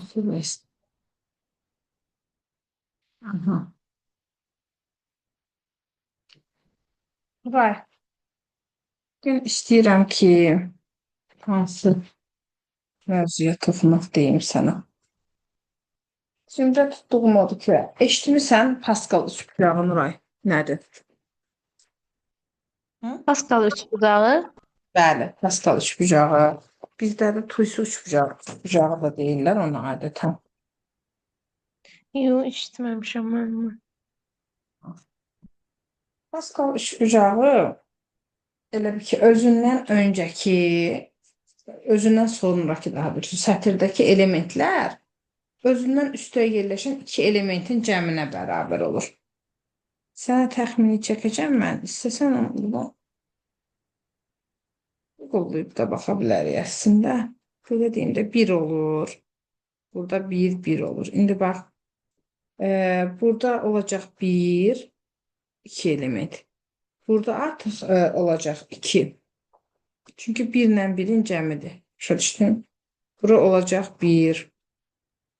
Süreç. Aha. Var. Bugün istəyirəm ki, hansı mövzuya toxunaq deyim sənə. Şimdi tutduğum odur ki, eşitmisən Pascal üçbucağı Nuray nədir? Hı? Pascal üçbucağı. Bəli, Pascal üçbucağı. Bizdə də Tuysu üçbucağı da deyirlər ona adətən. Yox, eşitməmişəm mən bunu. Pascal üçbucağı elə bir ki, özündən sonraki daha doğrusu sətirdəki elementlər özündən üstə yerləşən iki elementin cəminə bərabər olur. Sənə təxmini çəkəcəm mən. İstəsən onu qollayıb da baxa bilərik əslində. Belə deyim də 1 olur. Burada 1 olur. İndi bax, burada olacaq 1, 2 element. Burada artıq olacaq 2. Çünki 1 ilə 1-in cəmidir. Başa düşdün? Bura olacaq 1.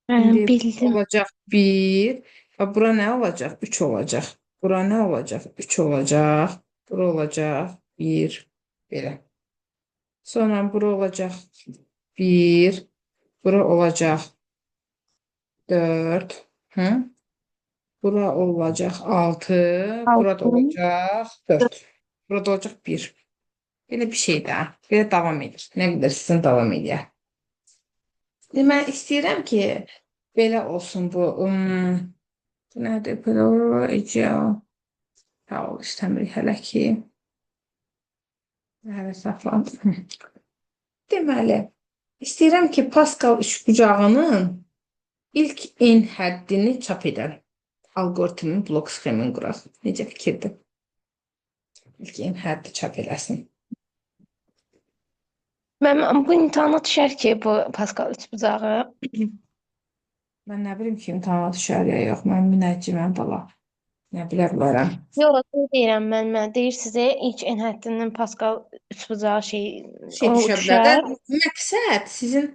İndi Bildim. olacaq 1. Bura nə olacaq? 3 olacaq. Bura nə olacaq? 3 olacaq. Bura olacaq 1. Belə. Sonra bura olacaq 1. Bura olacaq 4. Hı? Bura olacaq 6. Burada olacaq 4. Burada olacaq 1. Belə bir şey də. Belə davam edir. Nə qədər sizin davam edir. Mən istəyirəm ki, belə olsun bu. Bu nədir? Belə olacaq. Sağ ol, istəmirik hələ ki. Hələ saxladım. Deməli, istəyirəm ki, Pascal üçbucağının ilk en həddini çap edən algoritmin blok sxemini quraq. Necə fikirdir? İlk en həddi çap eləsin. Mən bu imtahana düşər ki, bu Pascal üçbucağı. Mən nə bilim ki, imtahana düşər ya yox. Mən münəcciməm bala. Nə bilə bilərəm. Yox, deyirəm mən deyir sizə ilk en həddindən Pascal üçbucağı o düşə bilər də. düşər. Məqsəd sizin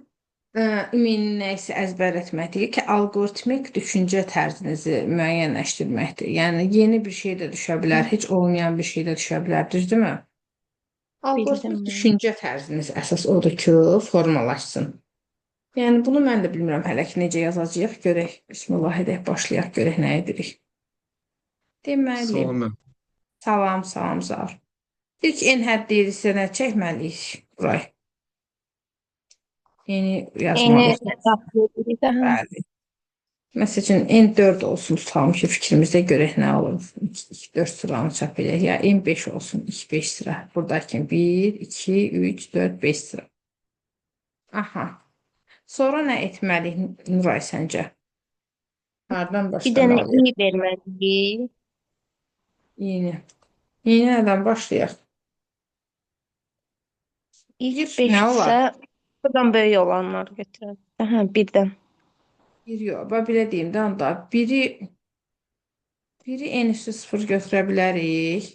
ümumi nəyisə əzbər etmək deyil ki, algoritmik düşüncə tərzinizi müəyyənləşdirməkdir. Yəni yeni bir şey də düşə bilər, heç olmayan bir şey də düşə bilər, düzdürmü? Algoritmik Bildim. düşüncə tərziniz əsas odur ki, formalaşsın. Yəni bunu mən də bilmirəm hələ ki necə yazacağıq, görək. Bismillah edək, başlayaq, görək nə edirik. Deməli. Salam. Salam, salam, Zar. İlk en həddi isə nə çəkməliyik buray? Yeni yazmalıyıq. Bəli. Məsəl üçün N4 olsun tutalım ki, fikrimizdə görək nə olur. 4 sıranı çap edək. Ya N5 olsun, 2-5 sıra. Buradakı 1, 2, 3, 4, 5 sıra. Aha. Sonra nə etməliyik Nuray səncə? Hardan Bir dənə başlamalıyıq? i verməliyik. Yeni. Yeni nədən başlayaq? İlk Nə 5 olar? isə buradan böyük olanları götürək. Hə, birdən. Bir yox. Belə deyim də onda. Biri en üstü 0 götürə bilərik.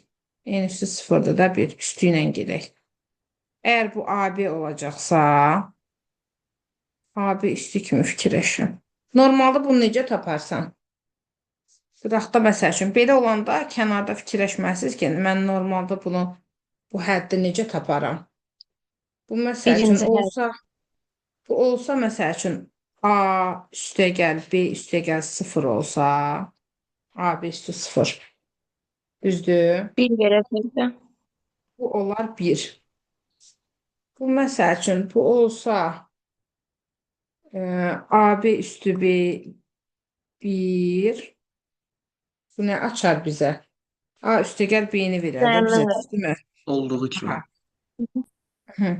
En üstü 0'da da bir üstü ilə gedək. Əgər bu AB olacaqsa, AB üstü kimi fikirləşin. Normalda bunu necə taparsan? Qıraqda məsəl üçün belə olanda kənarda fikirləşməsiniz ki, mən normalda bunu bu həddi necə taparam? Bu məsəl üçün Birinci olsa, bu olsa məsəl üçün A üstəgəl B üstəgəl 0 olsa, AB üstü 0. Düzdür? bir verə bildim. Bu olar 1. Bu məsəl üçün bu olsa AB üstü B 1. Bu nə açar bizə? A üstəgəl B-ni verər də bizə, düzdürmü? Olduğu kimi. Aha. Hı.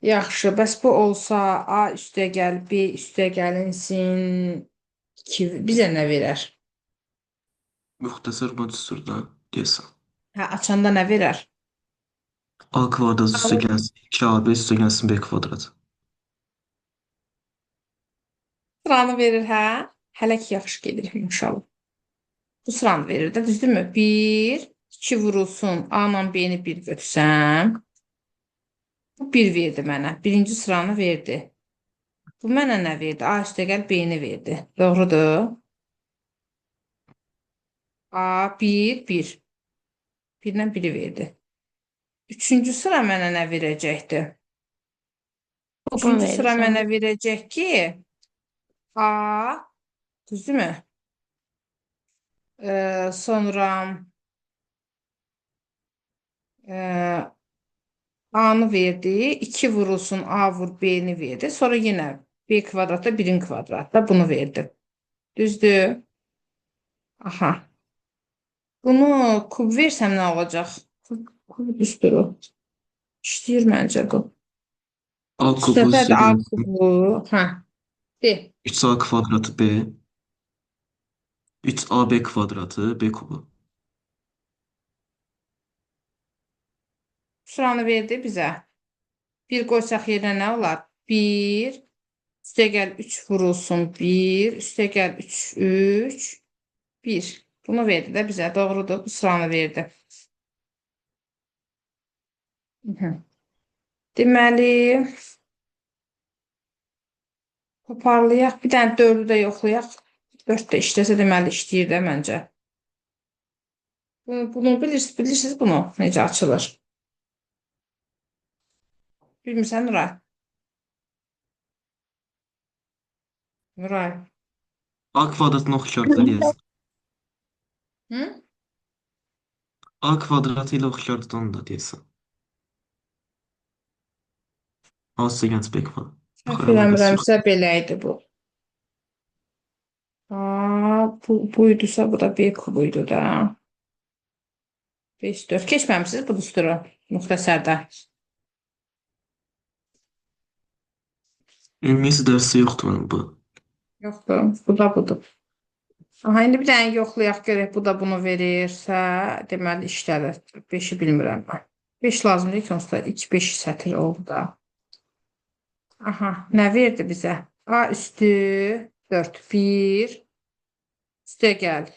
Yaxşı, bəs bu olsa A üstəgəl B üstəgəlinsin 2 bizə nə verər? Müxtəsər modusdur da deyəsən. Hə, açanda nə verər? A kvadrat üstə gəlsin 2AB üstə gəlsin B kvadrat. Sıranı verir, hə? Hələ ki yaxşı gedirik inşallah. Bu sıranı verir də, düzdürmü? 1, 2 vurulsun. A ilə B-ni 1 götürsəm. Bu 1 verdi mənə. Birinci sıranı verdi. Bu mənə nə verdi? A üstəgəl B-ni verdi. Doğrudur. A 1, 1. Birdən biri verdi. Üçüncü sıra mənə nə verəcəkdi? Bu bunu Üçüncü verir sıra sənə. mənə verəcək ki, A, düzdürmü? Sonra A'nı verdi. 2 vurulsun A vur B'ni verdi. Sonra yine B kvadratda 1'in kvadratda bunu verdi. Düzdür? Aha. Bunu kub versəm nə olacaq? Kub üstür o. İşləyir məncə bu. A İki kubu dəfə üstə də A gəlsin. kubu. Hə. De. 3A kvadratı B. 3AB kvadratı B kubu. Sıranı verdi bizə. 1 qoysaq yerinə nə olar? 1 üstəgəl 3 vurulsun 1 üstəgəl 3 3 1. Bunu verdi də bizə. Doğrudur. Bu sıranı verdi. Mhm. Deməli, toparlayaq. Bir dənə 4-ü də yoxlayaq. 4 də işləsə deməli işləyir də məncə. Bunu bilirsiniz bunu necə açılır? Bilmirsən Nuray? Nuray. A kvadratını oxşardılar yazın. Hı? A kvadratı ilə oxşardı onu da deyəsən. A üstə gəlsin B kvadrat. Yox, Səhv əlaqəsi yox. eləmirəmsə belə idi bu. Buydusa bu da B kubuydu da. 5, 4. Keçməmişsiniz bu düsturu müxtəsərdə. Ümumiyyətlə dərsi yoxdur mənim bu. Yoxdur. Bu da budur. Aha, indi bir dənə yoxlayaq görək. Bu da bunu verirsə, deməli işlədir. 5-i bilmirəm mən. 5 lazım deyil ki, onsuz da 2-5 sətr oldu da. Aha, nə verdi bizə? A üstü 4, 1, üstə gəl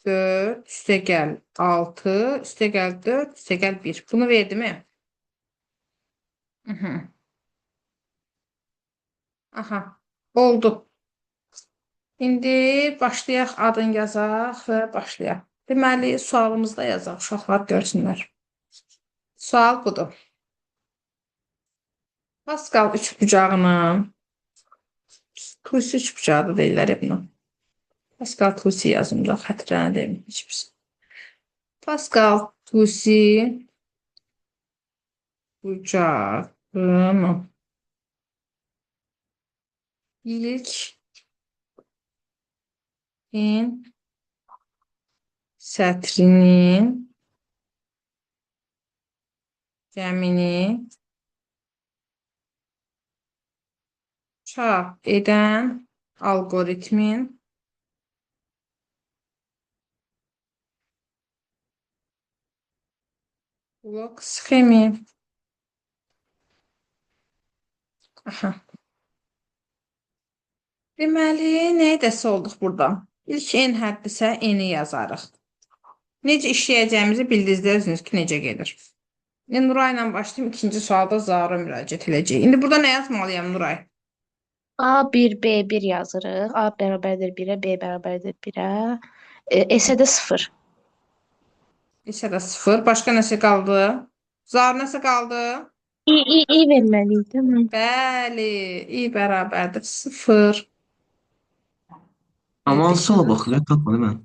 4, üstə gəl 6, üstə gəl 4, üstə gəl 1. Bunu verdi mi? Aha. Aha, oldu. İndi başlayaq, adın yazaq və başlayaq. Deməli, sualımızda yazaq, uşaqlar görsünlər. Sual budur. Pascal üçbucağının Tusi üçbucağı da deyirlər ya buna. Pascal Tusi yazımda xətrənə deyim heç birisi. Pascal Tusi bucağının ilk sətrinin cəmini çap edən algoritmin blok sxemi. Aha. Deməli, nə edəsi olduq burada? İlk n həddisə n-i yazarıq. Necə işləyəcəyimizi bildiniz özünüz ki, necə gedir. Nuray ilə başlayayım. İkinci sualda Zara müraciət edəcək. İndi burada nə yazmalıyam Nuray? A1, B1 yazırıq. A bərabərdir 1-ə, B bərabərdir 1-ə. S-ə də 0. İsə də 0. Başqa nəsə qaldı? Zara nəsə qaldı? İ verməliyik, değil mi? Bəli. i bərabərdir 0. Amma sola baxın, tapmadım mən.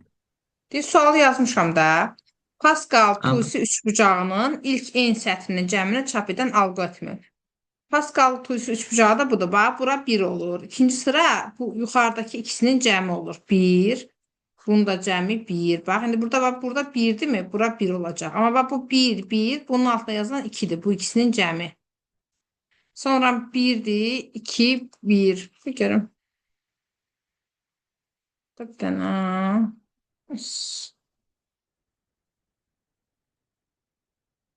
Sualı yazmışam da. Pascal Hə. Tusi üçbucağının ilk n sətrinin cəmini çap edən alqoritmi. Pascal Tusi üçbucağı da budur. Bax, bura 1 olur. İkinci sıra bu yuxarıdakı ikisinin cəmi olur. 1. Bunun da cəmi 1. Bax, indi burada bax, burada 1-dir mi? Bura 1 olacaq. Amma bax, bu 1, 1. Bunun altına yazılan 2-dir. Bu ikisinin cəmi. Sonra 1-dir, 2, 1. Bir görüm. Bir dənə.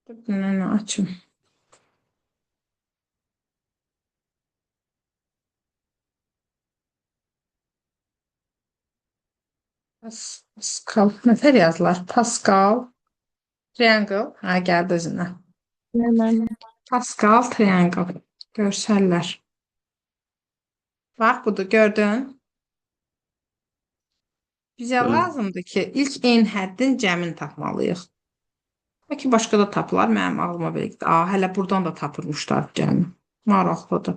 Bir dənə açım. Pascal. Nətər yazılar? Pascal. Triangle. Hə, gəldi özünə. Mən. Pascal triangle. Görsəllər. Bax, budur, gördün. Bizə Gördüm. lazımdır ki, ilk n həddin cəmini tapmalıyıq. Bəlkə başqa da tapılar, mənim ağlıma belə gəldi. Hələ buradan da tapırmışlar cəmi. Maraqlıdır.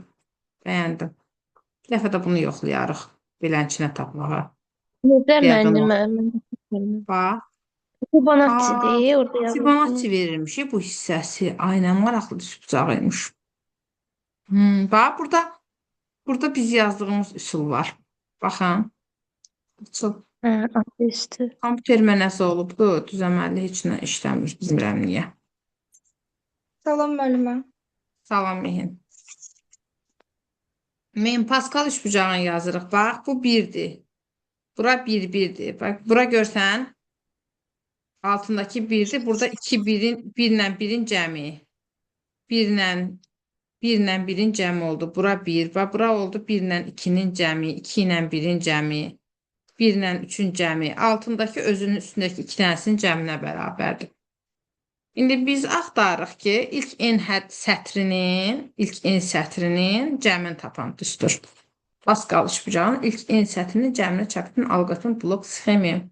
Bəyəndim. Bir dəfə də bunu yoxlayarıq. Belənçinə tapmağa. Necə Yəqin o. müəllim? Bax. Aa, Fibonacci'dir orada Fibonacci yazılsın. verilmiş bu hissəsi. Ay, nə maraqlı düz bucağıymış. Bax, burada biz yazdığımız üsul var. Baxın. Çox Hə, adı üstü. kompüter mənəsi olubdu. Düzəməlli heç nə işləmir. Bilmirəm niyə. Salam müəllimə. Salam Mehin. Mehin Pascal üçbucağını yazırıq. Bax, bu 1-dir. Bura 1, 1-dir. Bax, bura görsən, altındakı 1-dir. Burada 2 1-in 1-lə 1-in cəmi. 1-lə 1-lə 1-in cəmi oldu. Bura 1. Bax, bura oldu 1-lə 2-nin cəmi. 2-lə 1-in cəmi. 1-lə 3-ün cəmi. Altındakı özünün üstündəki 2 dənəsinin cəminə bərabərdir. İndi biz axtarırıq ki, ilk n sətrinin cəmini tapan düstur. Pascal üçbucağının ilk n sətrinin cəmini çəpitin alqatın blok sxemi.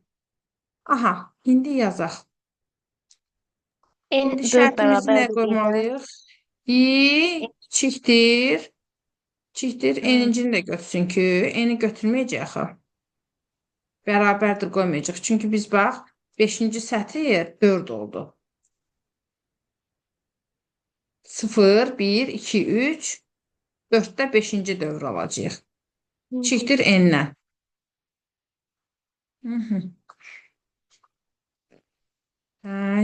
Aha, indi yazaq. En İndi 4 şərtimizi nə bərabərdir deyirəm. qoymalıyıq? Kiçikdir. N-incini də götürsün ki, n-i götürməyəcək axı. Bərabərdir qoymayacaq. Çünki biz bax, 5-ci sətr 4 oldu. 0, 1, 2, 3, 4-də 5-ci dövr alacağıq. Kiçikdir n-dən.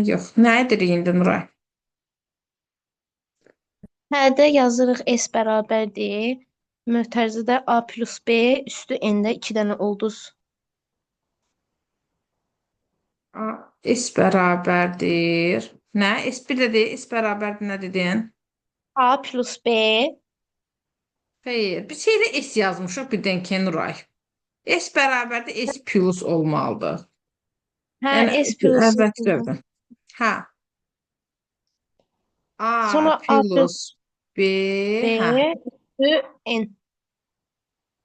Yox. Nə edirik indi Nuray? Hərdə yazırıq S bərabərdir. Mötərizədə A plus B üstü N-də 2 dənə ulduz. S bərabərdir. Nə? S1 də deyil. S bərabərdir nə dedin? A plus B Xeyr. Biz şeydə S yazmışıq birdən ki Nuray. S bərabərdir. S plus olmalıdır. hə Yəni S plus əvvəlki dövrdə. Hə. A sonra A plus plus B. B Hə. üstü N.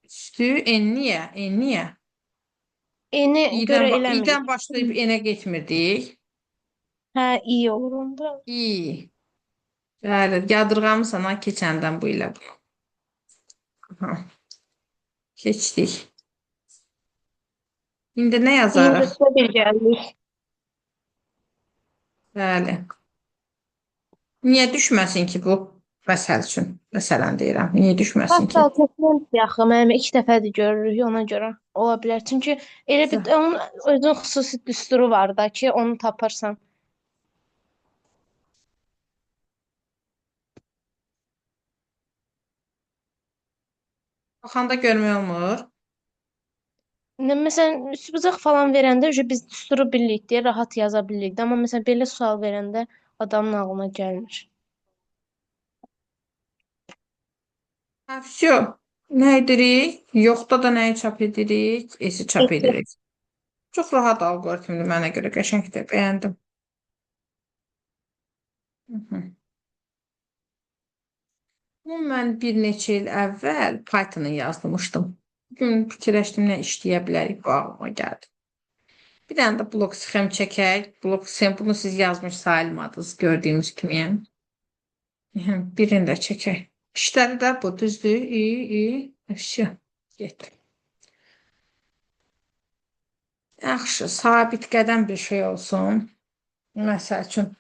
Üstü n niyə? N niyə? N-i görə İ-dən eləmirik. başlayıb n-ə getmirdik. Hə, i olur onda. İ. Bəli, yadırğamısan ha keçəndən bu ilə bunu. Aha. Keçdik. İndi nə yazarıq? İndisi bir gəldik. Bəli. Niyə düşməsin ki bu? Məsəl üçün. Məsələn deyirəm. Niyə düşməsin ki? Pascal təkrar yaxı, mənim 2 dəfədir görürük ona görə. Ola bilər. Çünki elə bir onun özünün xüsusi düsturu var da ki, onu taparsan. Baxanda görmək olmur. Məsələn, üsbücək falan verəndə biz düsturu bilirik deyə rahat yaza bilirik. Amma məsələn belə sual verəndə adamın ağlına gəlmir. Hə, vsyo. Nə edirik? Yoxda da nəyi çap edirik? S-i çap S. edirik. Çox rahat alqoritmdir mənə görə. Qəşəngdir. Bəyəndim. Bunu mən bir neçə il əvvəl Python-ı yazmışdım. Bugün fikirləşdim nə işləyə bilərik, bu ağlıma gəldi. Bir dənə də blok sxem çəkək. Blok sxem, bunu siz yazmış sayılmadınız gördüyünüz kimi. Birini də çəkək. İşləri də bu düzdür. İyi. Vəsiyo. Getdi. Yaxşı, sabit qədəm bir şey olsun. Məsəl üçün.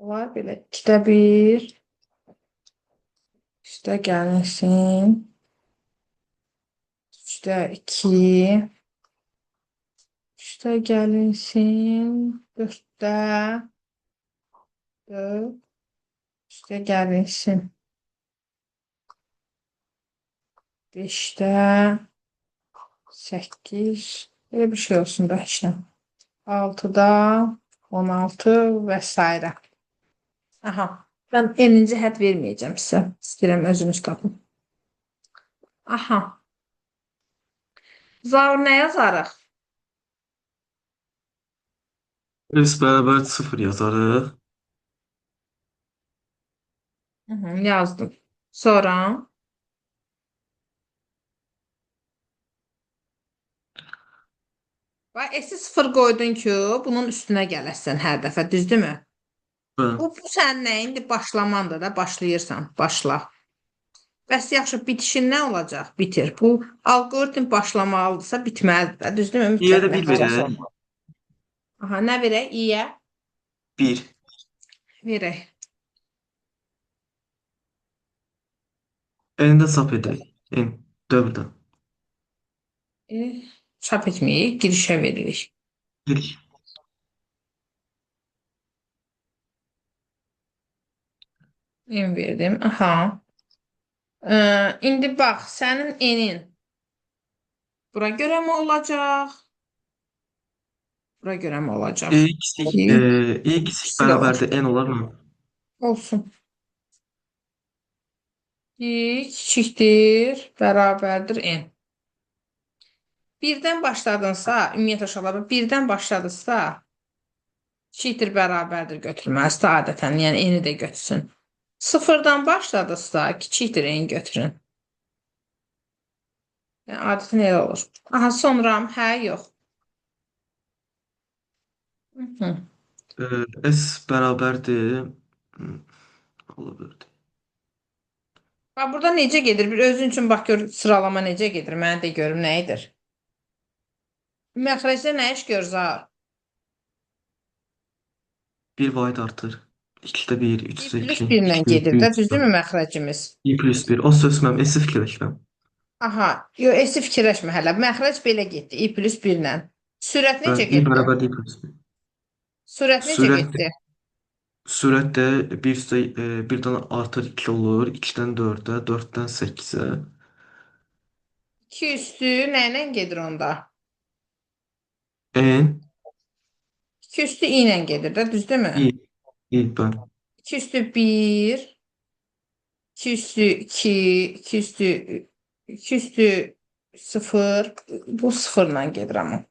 Var belə 2-də 1. Üstə gəlsin. 3-də 2. Üstə gəlinsin. 4-də 4. Üstə gəlinsin. 5-də 8. Belə bir şey olsun da heç nə. 6-da 16 və s. Aha. Ben 50. hədd verməyəcəm sizə. İstəyirəm özünüz tapın. Aha. Zaur nə yazarıq? S bərabər 0 yazarıq. Yazdım. Sonra Bax, S-i 0 qoydun ki, bunun üstünə gələsən hər dəfə, düzdürmü? Bəli. Bu sənin nəyindir? Başlamandır da, başlayırsan, başla. Bəs yaxşı, bitişin nə olacaq? Bitir. Bu alqoritm başlamalıdırsa bitməlidir də, düzdürmü? İyə də Mütləq 1 nəticəsi verək. olmalı. Aha, nə verək? İyə 1. verək. N-də çap edək. N. Dövrdə. Çap etməyik, girişə veririk. Girik. N verdim. Aha. İndi bax, sənin N-in bura görə mi olacaq? Bura görə mi olacaq? E kiçik, E kiçik bərabərdir N olar mı? Olsun. Kiçikdir, bərabərdir N. Birdən başladınsa, ümumiyyətlə uşaqlar, birdən başladınsa, kiçikdir, bərabərdir götürməlidir adətən, yəni N-i də götürsün. Sıfırdan başladınsa, kiçikdir N götürün. Yəni, adətən elə olur. Aha, sonra hə, yox. Hı. S bərabərdir. Ola bilər. Bax, burada necə gedir? Bir özün üçün bax, gör, sıralama necə gedir? Mənə də görüm nə edir? Məxrəcdə nə iş gör, Zahir? 1 vahid artır. 2-də 1, 3-də Plus 2, 1-lə 2-də gedir 3, də, düzdürmü məxrəcimiz? 2 plus 1. O sözməm, S-i fikirləşməm. Aha, yox, S-i fikirləşmə hələ. Məxrəc belə getdi, I plus 1-lə. Sürət necə I getdi? bərabərdir I plus 1. Sürət necə Sürət, getdi? sürət də 1-dən artır 2 olur. 2-dən 4-ə, 4-dən 8-ə. 2 üstü nə ilə gedir onda? N, 2 üstü I ilə gedir də, düzdürmü? I, bəli. 2 üstü 1, 2 üstü 2, 2 üstü 2 üstü 0. Bu 0-la gedir amma.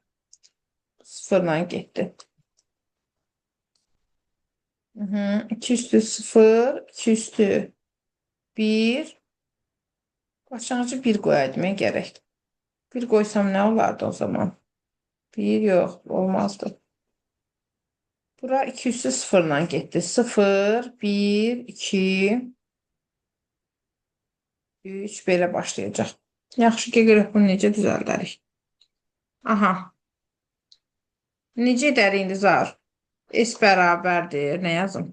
0-la getdi. 2 üstü 0, 2 üstü 1. Başlanğıcı 1 qoyaydım gərək. 1 qoysam nə olardı o zaman? 1 yox, olmazdı. Bura 2 üstü 0-la getdi. 0, 1, 2, 3 belə başlayacaq. Yaxşı ki, görək bunu necə düzəldərik. Aha. Necə edərik indi Zahir? S bərabərdir. Nə yazım?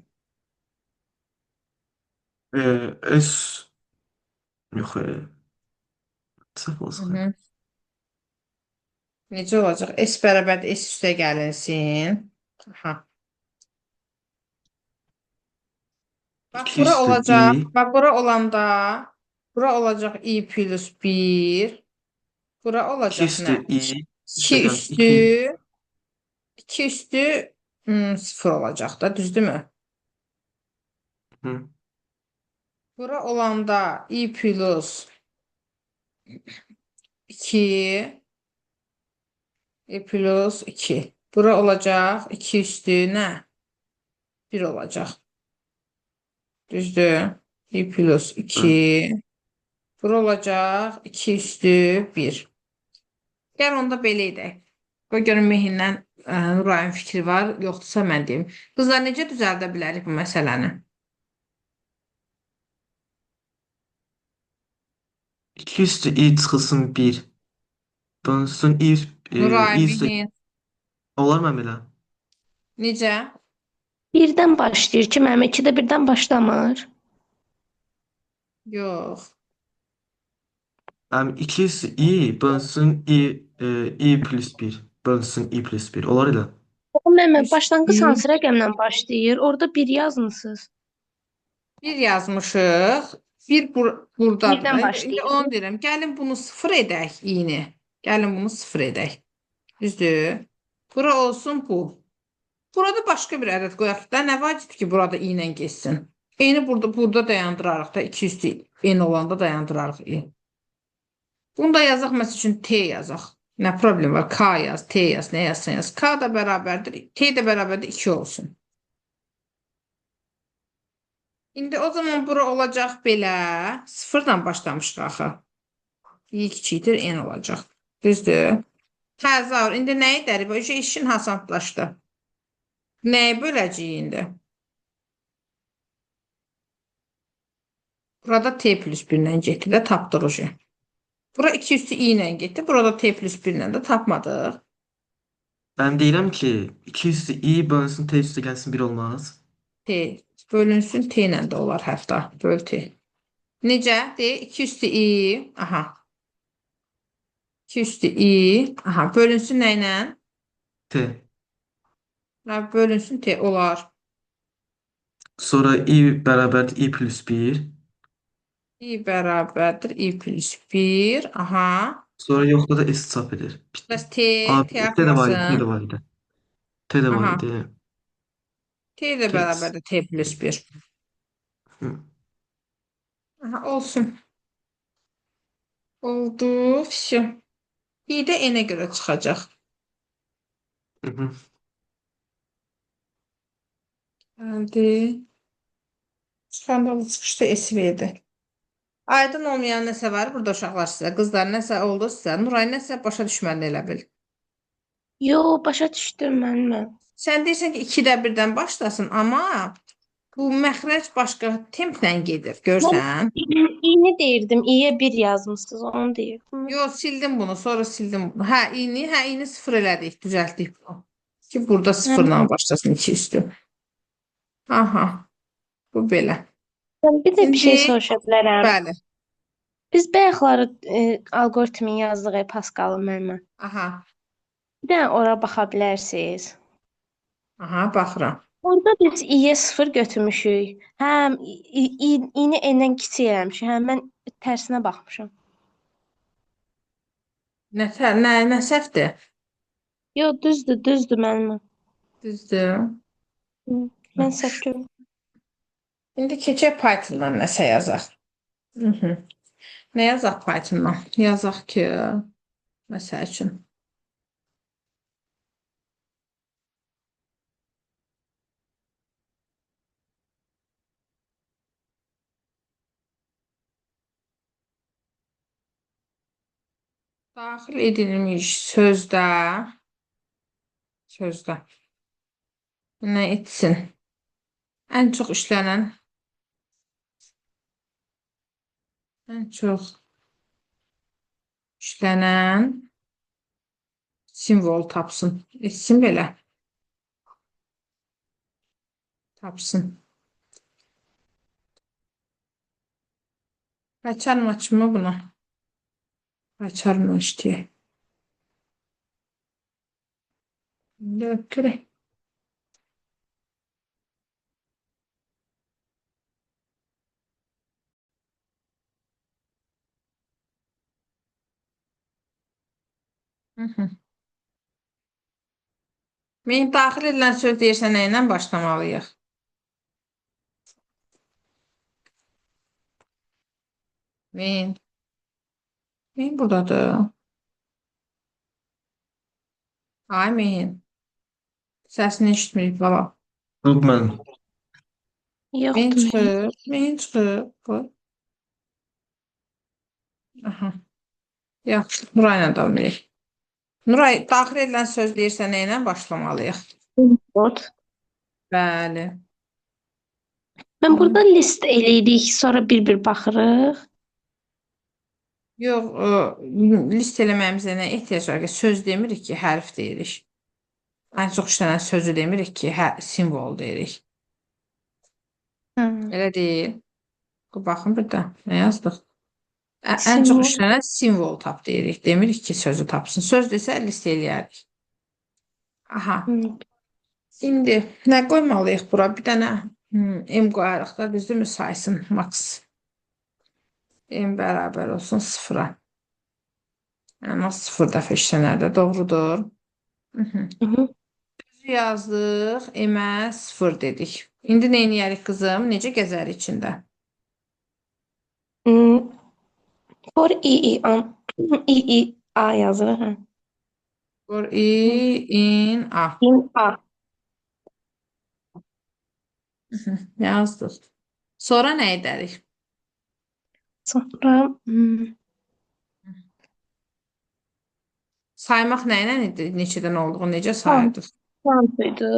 S yox, səhv olsun. Necə olacaq? S bərabərdir. S üstə gəlinsin. Aha. Bax, 2 bura üstü olacaq. I. Bax, bura olanda bura olacaq I plus 1. Bura 2 olacaq üstü nə? I. 2 üstü 2 üstü 0 olacaq da, düzdürmü? Hı. Bura olanda I plus 2 I plus 2. Bura olacaq 2 üstü nə? 1 olacaq. Düzdür? I plus 2. Bura olacaq 2 üstü 1. Gəl onda belə edək. Qoy görüm Mehindən Nurayın fikri var, yoxdursa mən deyim. Qızlar, necə düzəldə bilərik bu məsələni? 2 üstü I çıxılsın 1. Dönsün I, Nuray, I üstü Mehin. olar mı belə? Necə? Birdən başlayır ki, mənim 2-də birdən başlamır. Yox. 2 üstü I bölünsün I plus 1. Bölünsün I plus 1. Olar elə. O mənim Üstü- başlanğıc hansı rəqəmlə başlayır? Orada 1 yazmısınız. Bir yazmışıq. Bir buradadır. Birdən İndi başlayır. onu deyirəm. Gəlin bunu 0 edək i-ni. Gəlin bunu 0 edək. Düzdür? Bura olsun bu. Burada başqa bir ədəd qoyaq da. Nə vacibdir ki, burada i ilə geçsin? N-i burada dayandırarıq da. 2 üstü n olanda dayandırarıq i. Bunu da yazaq, məsəl üçün t yazaq. Nə problem var? K yaz, t yaz, nə yazsan yaz. K da bərabərdir, t də bərabərdir 2 olsun. İndi o zaman bura olacaq belə. Sıfırdan başlamışıq axı. I kiçikdir n olacaq. Düzdür? Hə, Zaur, indi nəyi dərib? Öcə işin hasantlaşdı. Nəyi böləcəyik indi? Burada t plus 1 ilə getdi də tapdıq öcə. Bura 2 üstü i ilə getdi. Burada t plus 1 ilə də tapmadıq. Ben deyirəm ki, 2 üstü i bölünsün t üstü gəlsin 1 olmaz. T bölünsün t ilə də olar hətta. Böl t. Necə? De 2 üstü i. Aha. 2 üstü i. Aha. Bölünsün nə ilə? T. Ha, bölünsün t olar. Sonra i bərabərdir i plus 1. I bərabərdir i plus 1. Aha. Sonra yoxda da s çap edir. Bitdi. Bəs t Abi, t də var idi, t də artmasın. var idi. T də var Aha. idi. T də T. bərabərdir t plus 1. Hı. Aha, olsun. Oldu. Всё. I də n-ə görə çıxacaq. Hı hı. Gəldi. Çıxanda bu çıxışda s verdi. Aydın olmayan nəsə var burada uşaqlar sizə? Qızlar nəsə oldu sizə? Nuray nəsə başa düşmədi elə bil. Yo, başa düşdüm müəllimə. Sən deyirsən ki 2-də birdən başlasın, amma bu məxrəc başqa templə gedir. Görsən? İyini deyirdim. İyiyə 1 yazmısınız, onu deyirdim. Yo, sildim bunu, sonra sildim bunu. İyini 0 elədik, düzəltdik bunu. Ki burada 0-la başlasın 2 üstü. Aha. Bu belə. Bir də bir şey İndi soruşa bilərəm. bəli. Biz bayaqları algoritmin yazdıq Pascalın müəllimə. Aha. Bir də ora baxa bilərsiniz. Aha, baxıram. Orada biz i-yə 0 götürmüşük. Həm i-ni n-dən kiçik eləmişik. Həm mən tərsinə baxmışam. Nə səhvdir? Yo, düzdür müəllimə. Düzdür. Mən səhv görmüşəm. İndi keçək Pythondan nəsə yazaq. Nə yazaq Pythondan? Yazaq ki, məsəl üçün. Daxil edilmiş sözdə nə etsin? Ən çox işlənən simvol tapsın. Etsin belə. Tapsın. Açarmı bunu? Açarmı işte. Görək. Mən daxil edilən söz deyirsən nə ilə başlamalıyıq? Mən buradadır. Ay mən. Səsini eşitmirik baba. Yox mən. Yoxdur. Mən çıxır. Qoy. Aha. Yaxşı. Nurayla davam edək. Nuray, daxil edilən söz deyirsən nə ilə başlamalıyıq? Bot. Bəli. Mən burada list eləyirik, sonra bir-bir baxırıq. Yox, list eləməyimizə nə ehtiyac var ki? Söz demirik ki, hərf deyirik. Ən çox işlənən sözü demirik ki, simvol deyirik. Elə deyil. Baxın bir də, nə yazdıq? Ən çox işlənən simvol tap deyirik. Demirik ki, sözü tapsın. Söz desə list eləyərik. Aha. İndi nə qoymalıyıq bura? Bir dənə m qoyarıq da, düzdürmü saysın max. M bərabər olsun 0-a. Yəni 0 dəfə işlənərdə doğrudur. Düzü yazdıq, M-ə 0 dedik. İndi nə edərik qızım? Necə gəzərik içində? For A yazırıq. For in A. In A. Yazdıq. Sonra nə edərik? Saymaq nə ilə idi? Neçədən olduğunu necə Count. sayırdıq? Count'uydu.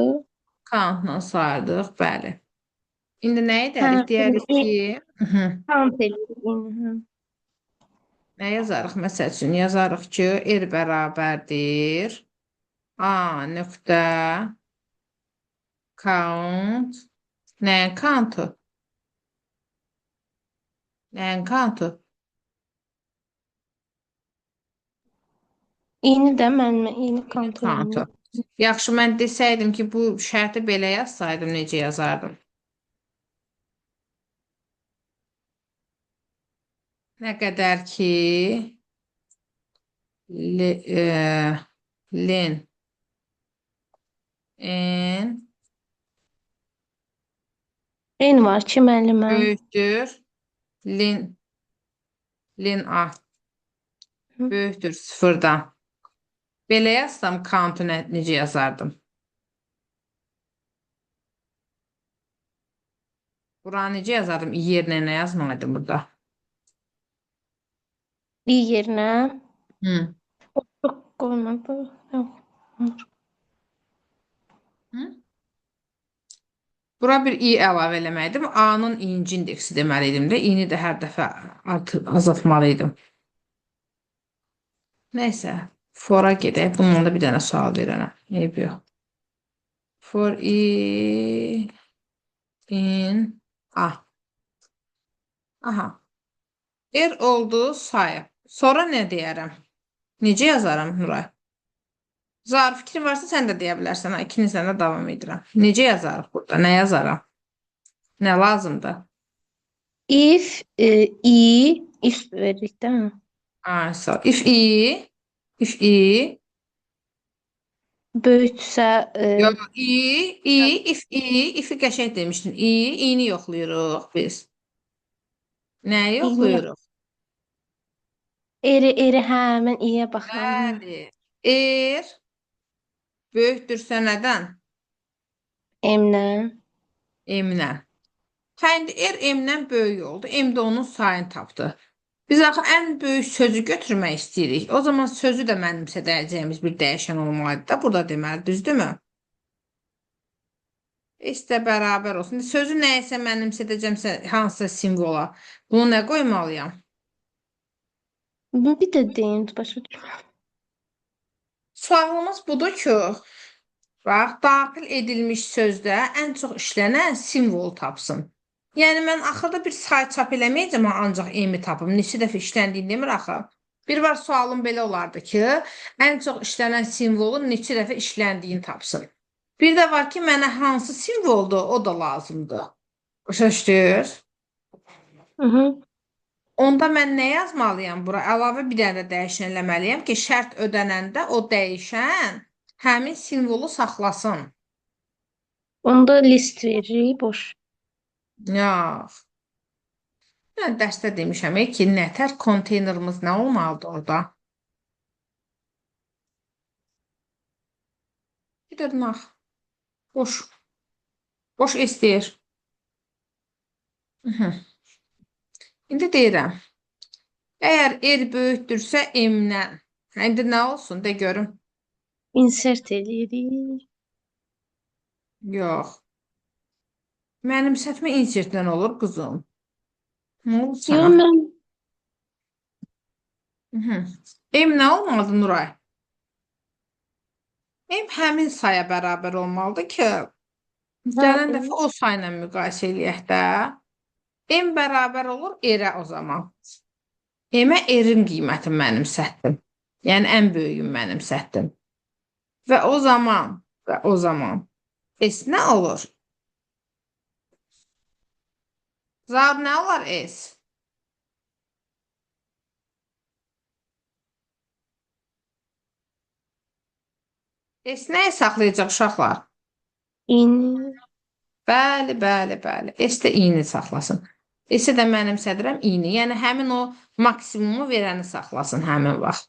Countla sayırdıq, bəli. İndi nə Hə, edərik? Deyərik ki, count edirik. Hı. nə yazarıq? Məsəl üçün yazarıq ki, R bərabərdir. A nöqtə count. Nəyin countu? Nəyin countu? İyni də mənimlə eyni count Countu. elədim. Yaxşı, mən desəydim ki, bu şərti belə yazsaydım, necə yazardım? Nə qədər ki, len n Eyni var ki, müəllimə. böyükdür len a Hı. böyükdür sıfırdan. Belə yazsam count'u necə yazardım? Buranı necə yazardım? İ yerinə nə yazmalıydım burada? İyi yerinə. Hı. Çox qoymadı. Yox. Hı? Bura bir i əlavə eləməliydim. A-nın i-nci indeksi deməliydim də. I-ni də hər dəfə azaltmalıydım. Nəysə, fora gedək. Bununla da bir dənə sual verərəm. Eyb yox. For i in a. Aha. R oldu sayı. Sonra nə deyərəm? Necə yazaram Nuray? Zarf fikrin varsa sən də deyə bilərsən. Ha, ikinizdən də davam edirəm. Necə yazarıq burada? Nə yazaram? Nə lazımdır? If veririk değil mi? So if i Böyüksə yox, if qəşəng demişdin. İ'ni yoxlayırıq biz. Nəyi yoxlayırıq? eri hə, mən iyə baxıram. Bəli. R böyükdürsə nədən? M-dən. M-dən. Hə, indi R M-dən böyük oldu. M də onun sayını tapdı. Biz axı ən böyük sözü götürmək istəyirik. O zaman sözü də mənimsədəcəyimiz bir dəyişən olmalıdır da burada deməli, düzdürmü? S də bərabər olsun. İndi sözü nəyisə mənimsədəcəmsə hansısa simvola. Bunu nə qoymalıyam? Bir də deyin, başa düşmürəm. Sualımız budur ki, bax, daxil edilmiş sözdə ən çox işlənən simvol tapsın. Yəni mən axırda bir say çap eləməyəcəm, ancaq M-i tapım. Neçə dəfə işləndiyini demir axı. Bir var sualım belə olardı ki, ən çox işlənən simvolun neçə dəfə işləndiyini tapsın. Bir də var ki, mənə hansı simvoldur, o da lazımdır. Başa düşdünüz? Onda mən nə yazmalıyam bura? Əlavə bir dənə də dəyişən eləməliyəm ki, şərt ödənəndə o dəyişən həmin simvolu saxlasın. Onda list veririk, boş. Yox. Mən dərsdə demişəm ki, nətər konteynerimiz nə olmalıdır orada? Bir dırnaq. Boş. Boş istəyir. İndi deyirəm. Əgər R böyükdürsə M-dən. İndi nə olsun? De görüm. Insert edirik. Yox. Mənimsətmə insertdən olur, qızım. Nə olur Yox, sana? mən M nə olmalıdır Nuray? M həmin saya bərabər olmalıdır ki, gələn dəfə o sayla müqayisə eləyək də. M bərabər olur R-ə o zaman. M-ə R-in qiymətini mənimsətdim. Yəni ən böyüyün mənimsətdim. Və o zaman S nə olur? Zar nə olar S? S nəyi saxlayacaq uşaqlar? İyni. Bəli, bəli, bəli. S də i-ni saxlasın. S-i də mənimsədirəm i-ni. Yəni həmin o maksimumu verəni saxlasın həmin vaxt.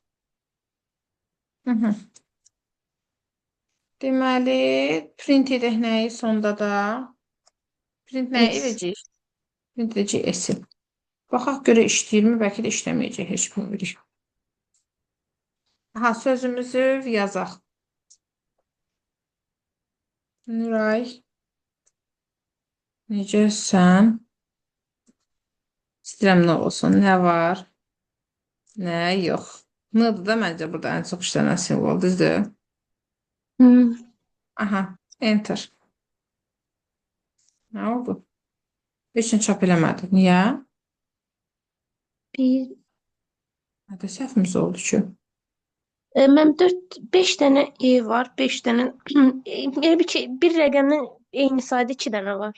Deməli, print edək nəyi sonda da? Print nəyi S. edəcək? Print edəcək S-i. Baxaq görə işləyirmi? Bəlkə də işləməyəcək heç bilmirik. Aha, sözümüzü yazaq. Nuray, necəsən? İstəyirəm nə olsun, nə var, nə yox. N'dır da məncə burada ən çox işlənən simvol, düzdür? Hmm. Aha, enter. Nə oldu? Heç nə çap eləmədik. Niyə? Bir, Nədə səhvimiz oldu ki? Mənim 5 dənə E var, 5 dənə elə bir ki, bir rəqəmdən eyni sayda 2 dənə var.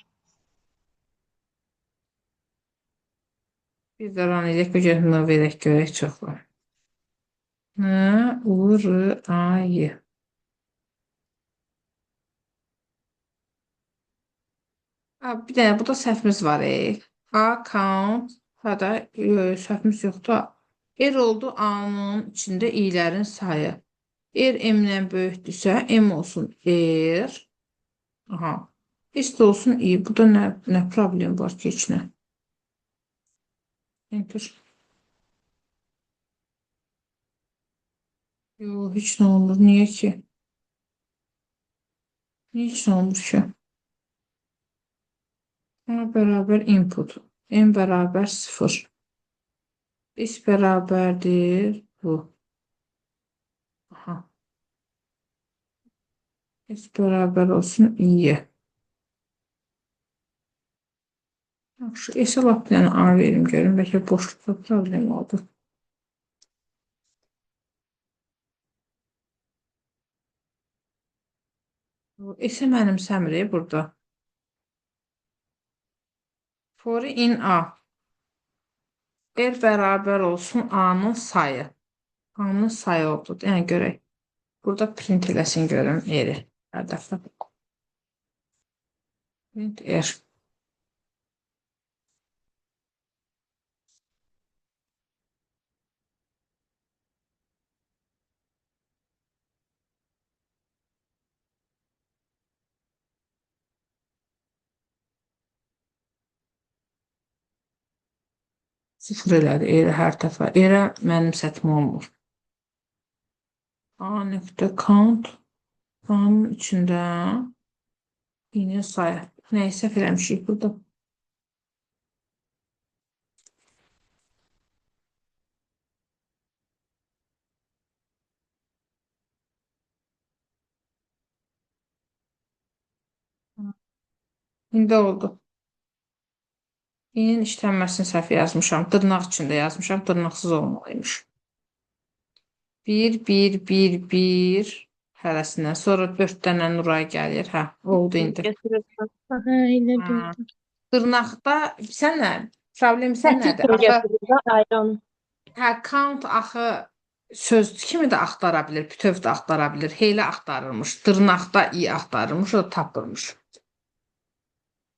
Bir də ran edək, bu görünmə verək, görək çox var. N, U, R, A, Y. Bir dənə, burada səhvimiz var. Account, hada səhvimiz yoxdur. R oldu A-nın içində i-lərin sayı. R M-dən böyükdürsə, M olsun R. Aha. İst olsun i. Burada nə problem var ki, heç nə? Enter. Yox, heç nə olmur. Niyə ki? Niyə heç nə olmur ki? A bərabər input. M bərabər 0. S bərabərdir bu. Aha. S bərabər olsun i-yə. Şu S-ə lap bir dənə A verim görüm. Bəlkə boşluqda problem oldu. S-ə mənimsəmir burada. For in A. R bərabər olsun A-nın sayı. A-nın sayı oldu. Yəni görək. Burada print eləsin görüm R-i. Hər dəfə. Print R. Sıfır elədi R-i hər dəfə. R-ə mənimsətmə olmur. A nöqtə count. A-nın içində i-nin sayı. Nəyi səhv eləmişik burada? İndi oldu. İ'nin işlənməsini səhv yazmışam. Dırnaq içində yazmışam. Dırnaqsız olmalıymış. 1, 1, 1, 1 hərəsindən. Sonra 4 dənə Nuray gəlir. Hə, oldu indi. Götürürsən. Aha, elə Hə. bildim. Dırnaqda sən nə? Problem sən Tətik nədir? Axı, götürürsən, ayran. hə, count axı söz kimi də axtara bilir, bütöv də axtara bilir. Heylə axtarırmış. Dırnaqda i axtarırmış, o da tapırmış.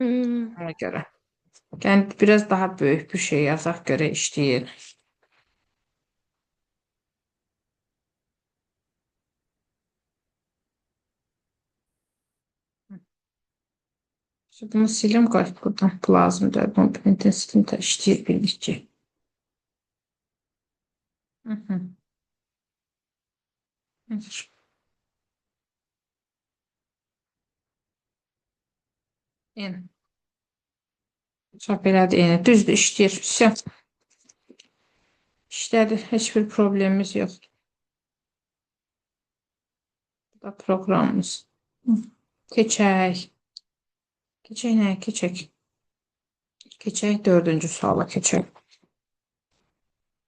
Hmm. Ona görə. Yəni biraz daha böyük bir şey yazaq görə işləyir. Bunu silim qoy buradan. Bu lazımdır. Bunu printin silim də işləyir bildik ki. Nedir? En. Çap elədi eni. Düzdür, işləyir. Все. İşlədi. Heç bir problemimiz yox. Bu da proqramımız. Keçək. Keçək nəyə? Keçək. Keçək 4-cü suala keçək.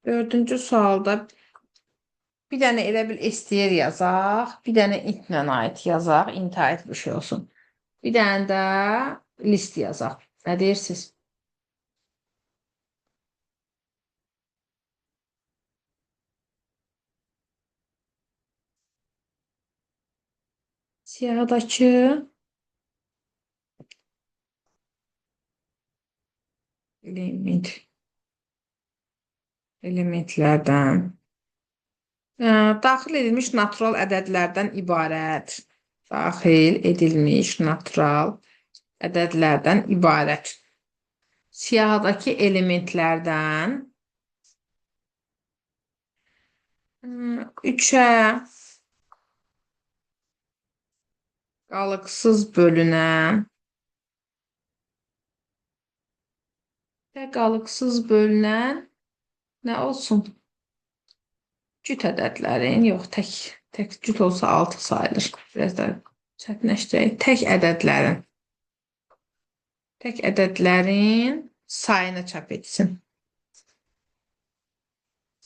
4-cü sualda bir dənə elə bil STR yazaq, bir dənə intlə aid yazaq, int aid bir şey olsun. Bir dənə də list yazaq. Nə deyirsiniz? Siyahıdakı elementlərdən daxil edilmiş natural ədədlərdən ibarət. Daxil edilmiş natural ədədlərdən ibarət. Siyahıdakı elementlərdən 3'ə qalıqsız bölünən və qalıqsız bölünən nə olsun? Cüt ədədlərin, yox, tək cüt olsa 6 sayılır. Biraz da çətinləşdirək. Tək ədədlərin sayını çap etsin.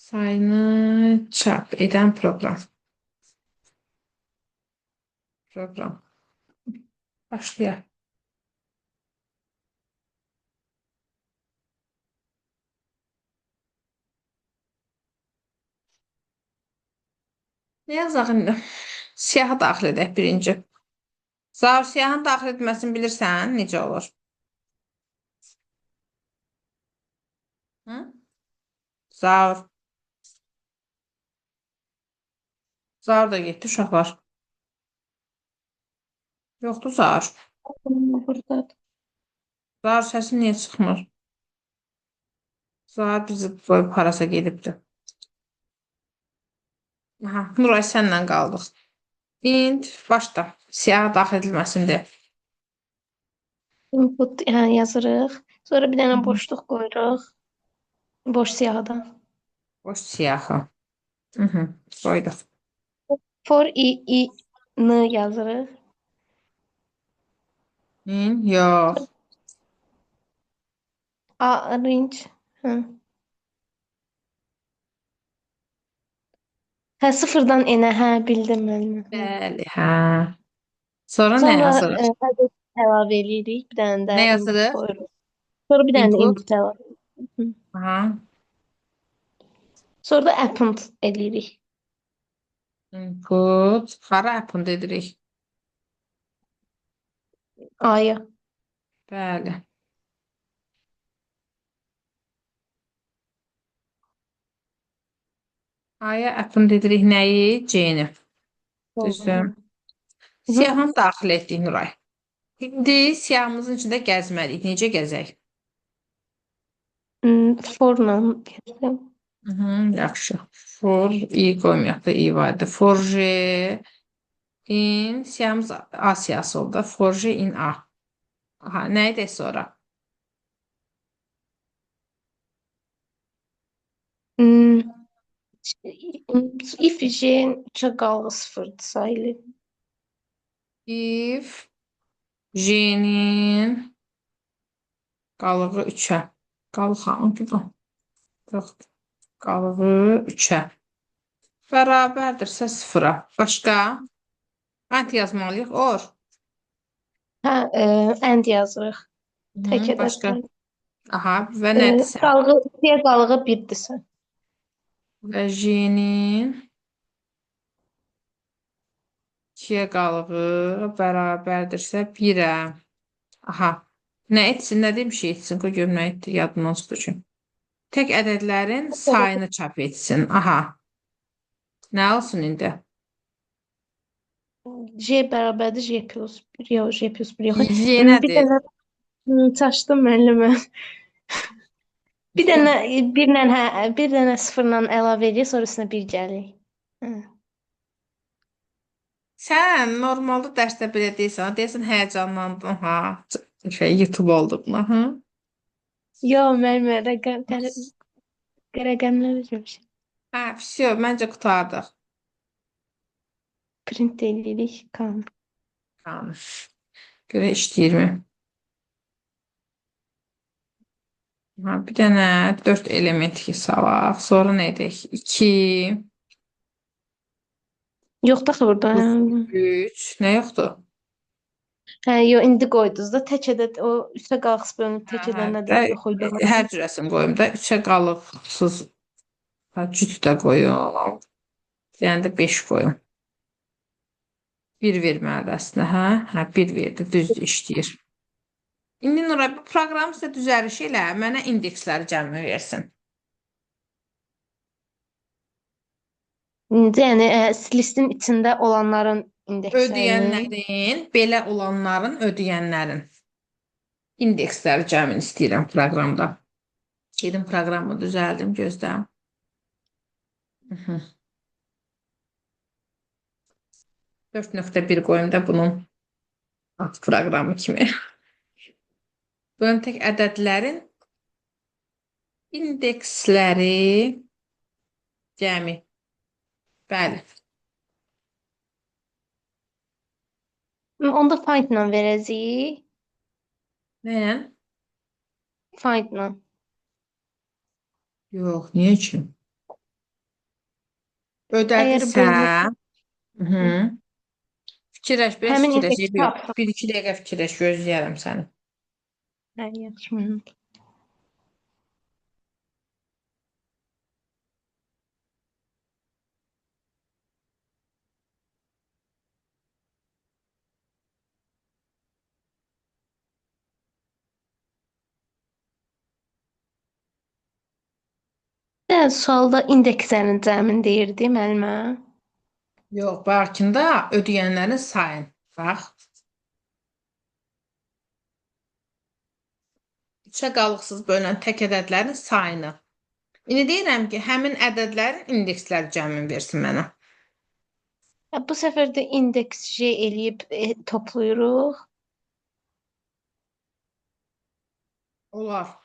Sayını çap edən proqram. Başlayaq. Ne yazaq indi? Siyahı daxil edək birinci. Zaur siyahın daxil etməsini bilirsən, necə olur? Hı? Zaur. Zaur da getdi uşaqlar. Yoxdur Zaur. Buradadır. Zaur səsi niyə çıxmır? Zaur bizi qoyub harasa gedibdi. Aha, Nuray sənlə qaldıq. İnd başda. Siyahı daxil edilməsində. Input yazırıq. Sonra bir dənə boşluq qoyuruq. Boş siyahıdan. Boş siyahı. Qoyduq. For i-ni yazırıq. Yox. Arrange. Sıfırdan enə, bildim müəllimə. Bəli, hə. Sonra nə Sonra yazırıq? ədəd əlavə edirik. Bir dənə də Nə input yazırıq? qoyuruq. Sonra bir dənə də Input. input əlavə edirik. Aha. Sonra da append edirik. Input. Hara append edirik? A-ya. Bəli. A-ya append edirik nəyi? C-ni. Düzdür. Siyahını daxil etdik Nuray. İndi siyahımızın içində gəzməliyik. Necə gəzək? Forla gəzdim. Yaxşı. For i qoymayaq da i vardı. For j in siyahımız A siyahısı oldu. For j in A. Aha, nə edək sonra? If j-in 3-ə qalığı 0-dır sayılır. If j-nin qalığı 3-ə. Qalıq hangidir? Yox. Qalığı 3-ə. Bərabərdirsə 0-a. Başqa? Ant yazmalıyıq. Or. And yazırıq. Tək Başqa? ədədlər. Aha, və nədirsə? Qalığı 1-dirsə. Və j-nin 2-yə qalığı bərabərdirsə 1-ə. Aha. Nə etsin, nə demişik etsin? Qoy görüm nə etdi, yadımdan çıxdı ki. Tək ədədlərin sayını çap etsin. Aha. Nə olsun indi? J bərabərdir J plus 1. Yox, J plus 1 yox. J Bir nədir? dənə çaşdım müəllimə. Bir dənə sıfırla əlavə edirik, sonra üstünə 1 gəlir. Sən normalda dərsdə belə deyirsən həyəcanlandın, ha? YouTube olduğuna, ha? Yox, müəllimə, rəqəmlərə görmüşəm. Hə, все, məncə qutardıq. Print edirik, qalın. Tamam. Görə işləyirmi? Ha, bir dənə 4 element salaq. Sonra nə edək? 2, Yoxdur axı burada. 3. Nə yoxdur? Yox, indi qoydunuz da tək ədəd o üstə qalxız bölünüb tək ədədlər yox idi. Hər cürəsini qoyum da. 3-ə qalıqsız cüt də qoyum. Yəni də 5 qoyum. 1 verməlidir əslində, hə? Hə, 1 verdi, düzdür, işləyir. İndi Nuray, bu proqramı sizə düzəliş elə, mənə indeksləri cəmi versin. Yəni listin içində olanların indekslərini, Ödəyənlərin, belə olanların, ödəyənlərin indeksləri cəmini istəyirəm proqramda. Gedim proqramı düzəldim, gözləyim. 4.1 qoyum da bunun alt proqramı kimi. Bölünən tək ədədlərin indeksləri cəmi. Bəli. Onda find-la verəcəyik. Nəylə? Find-la. Yox, niyə üçün? Əgər Ödədisə, bölünür, fikirləş, biraz həmin fikirləş. indeksi tapsın. 1-2 dəqiqə fikirləş, gözləyərəm səni. Hə, yaxşı. Hı. Bəzi sualda indekslərin cəmini deyirdi müəllimə. Yox, bakında ödəyənlərin sayın. Bax. 3-ə qalıqsız bölünən tək ədədlərin sayını. İndi deyirəm ki, həmin ədədlərin indeksləri cəmini versin mənə. Hə, bu səfər də indeks J eləyib toplayırıq. Olar.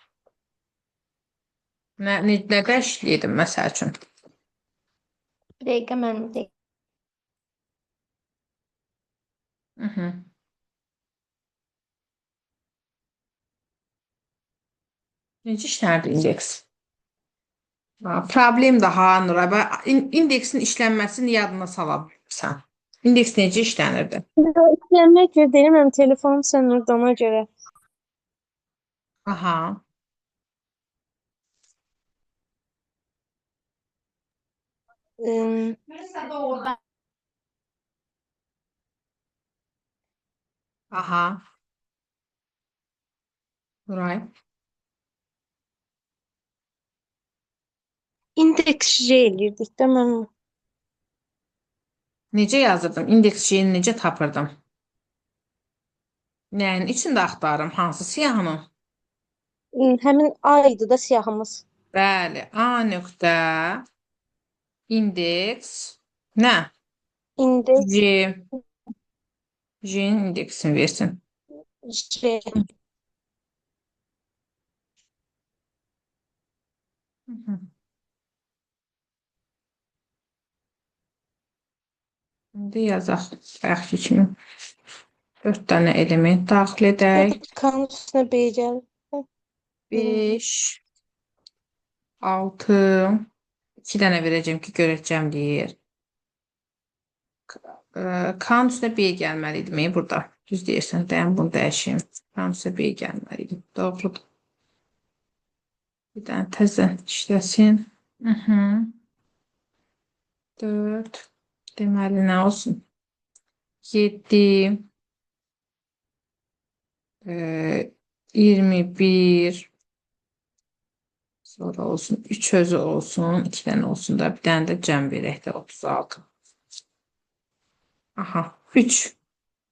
Nədə işləyirdim məsəl üçün? Bir dəqiqə mənim də. Necə işlərdi indeks? Problem daha Nura. İndeksin işlənməsini yadına sala bilirsən. İndeks necə işlənirdi? İşlənmək görə deyirəm, telefon sönürdü ona görə. Aha. Im, Aha. Nuray. indeks J eləyirdik də mən. Necə yazırdım? İndeks şeyini necə tapırdım? Nəyin içində axtarım? Hansı siyahını? Həmin A idi də siyahımız. Bəli. A nöqtə indeks nə? İndeks J. J'nin indeksini versin. J. İndi yazaq. Bayaqki kimi. 4 dənə element daxil edək. Kanun üstünə B gəlir. 5, 6, 2 dənə verəcəm ki, görəcəm deyir. Kanun üstünə B gəlməli idi burada. Düz deyirsən, dayan bunu dəyişim. Kanun üstünə B gəlməli idi. Doğrudur. Bir dənə təzə işləsin. 4, deməli nə olsun? 7, 21, sonra olsun 3 özü olsun, 2 dənə olsun da bir dənə də cəm verək də 36. Aha, 3.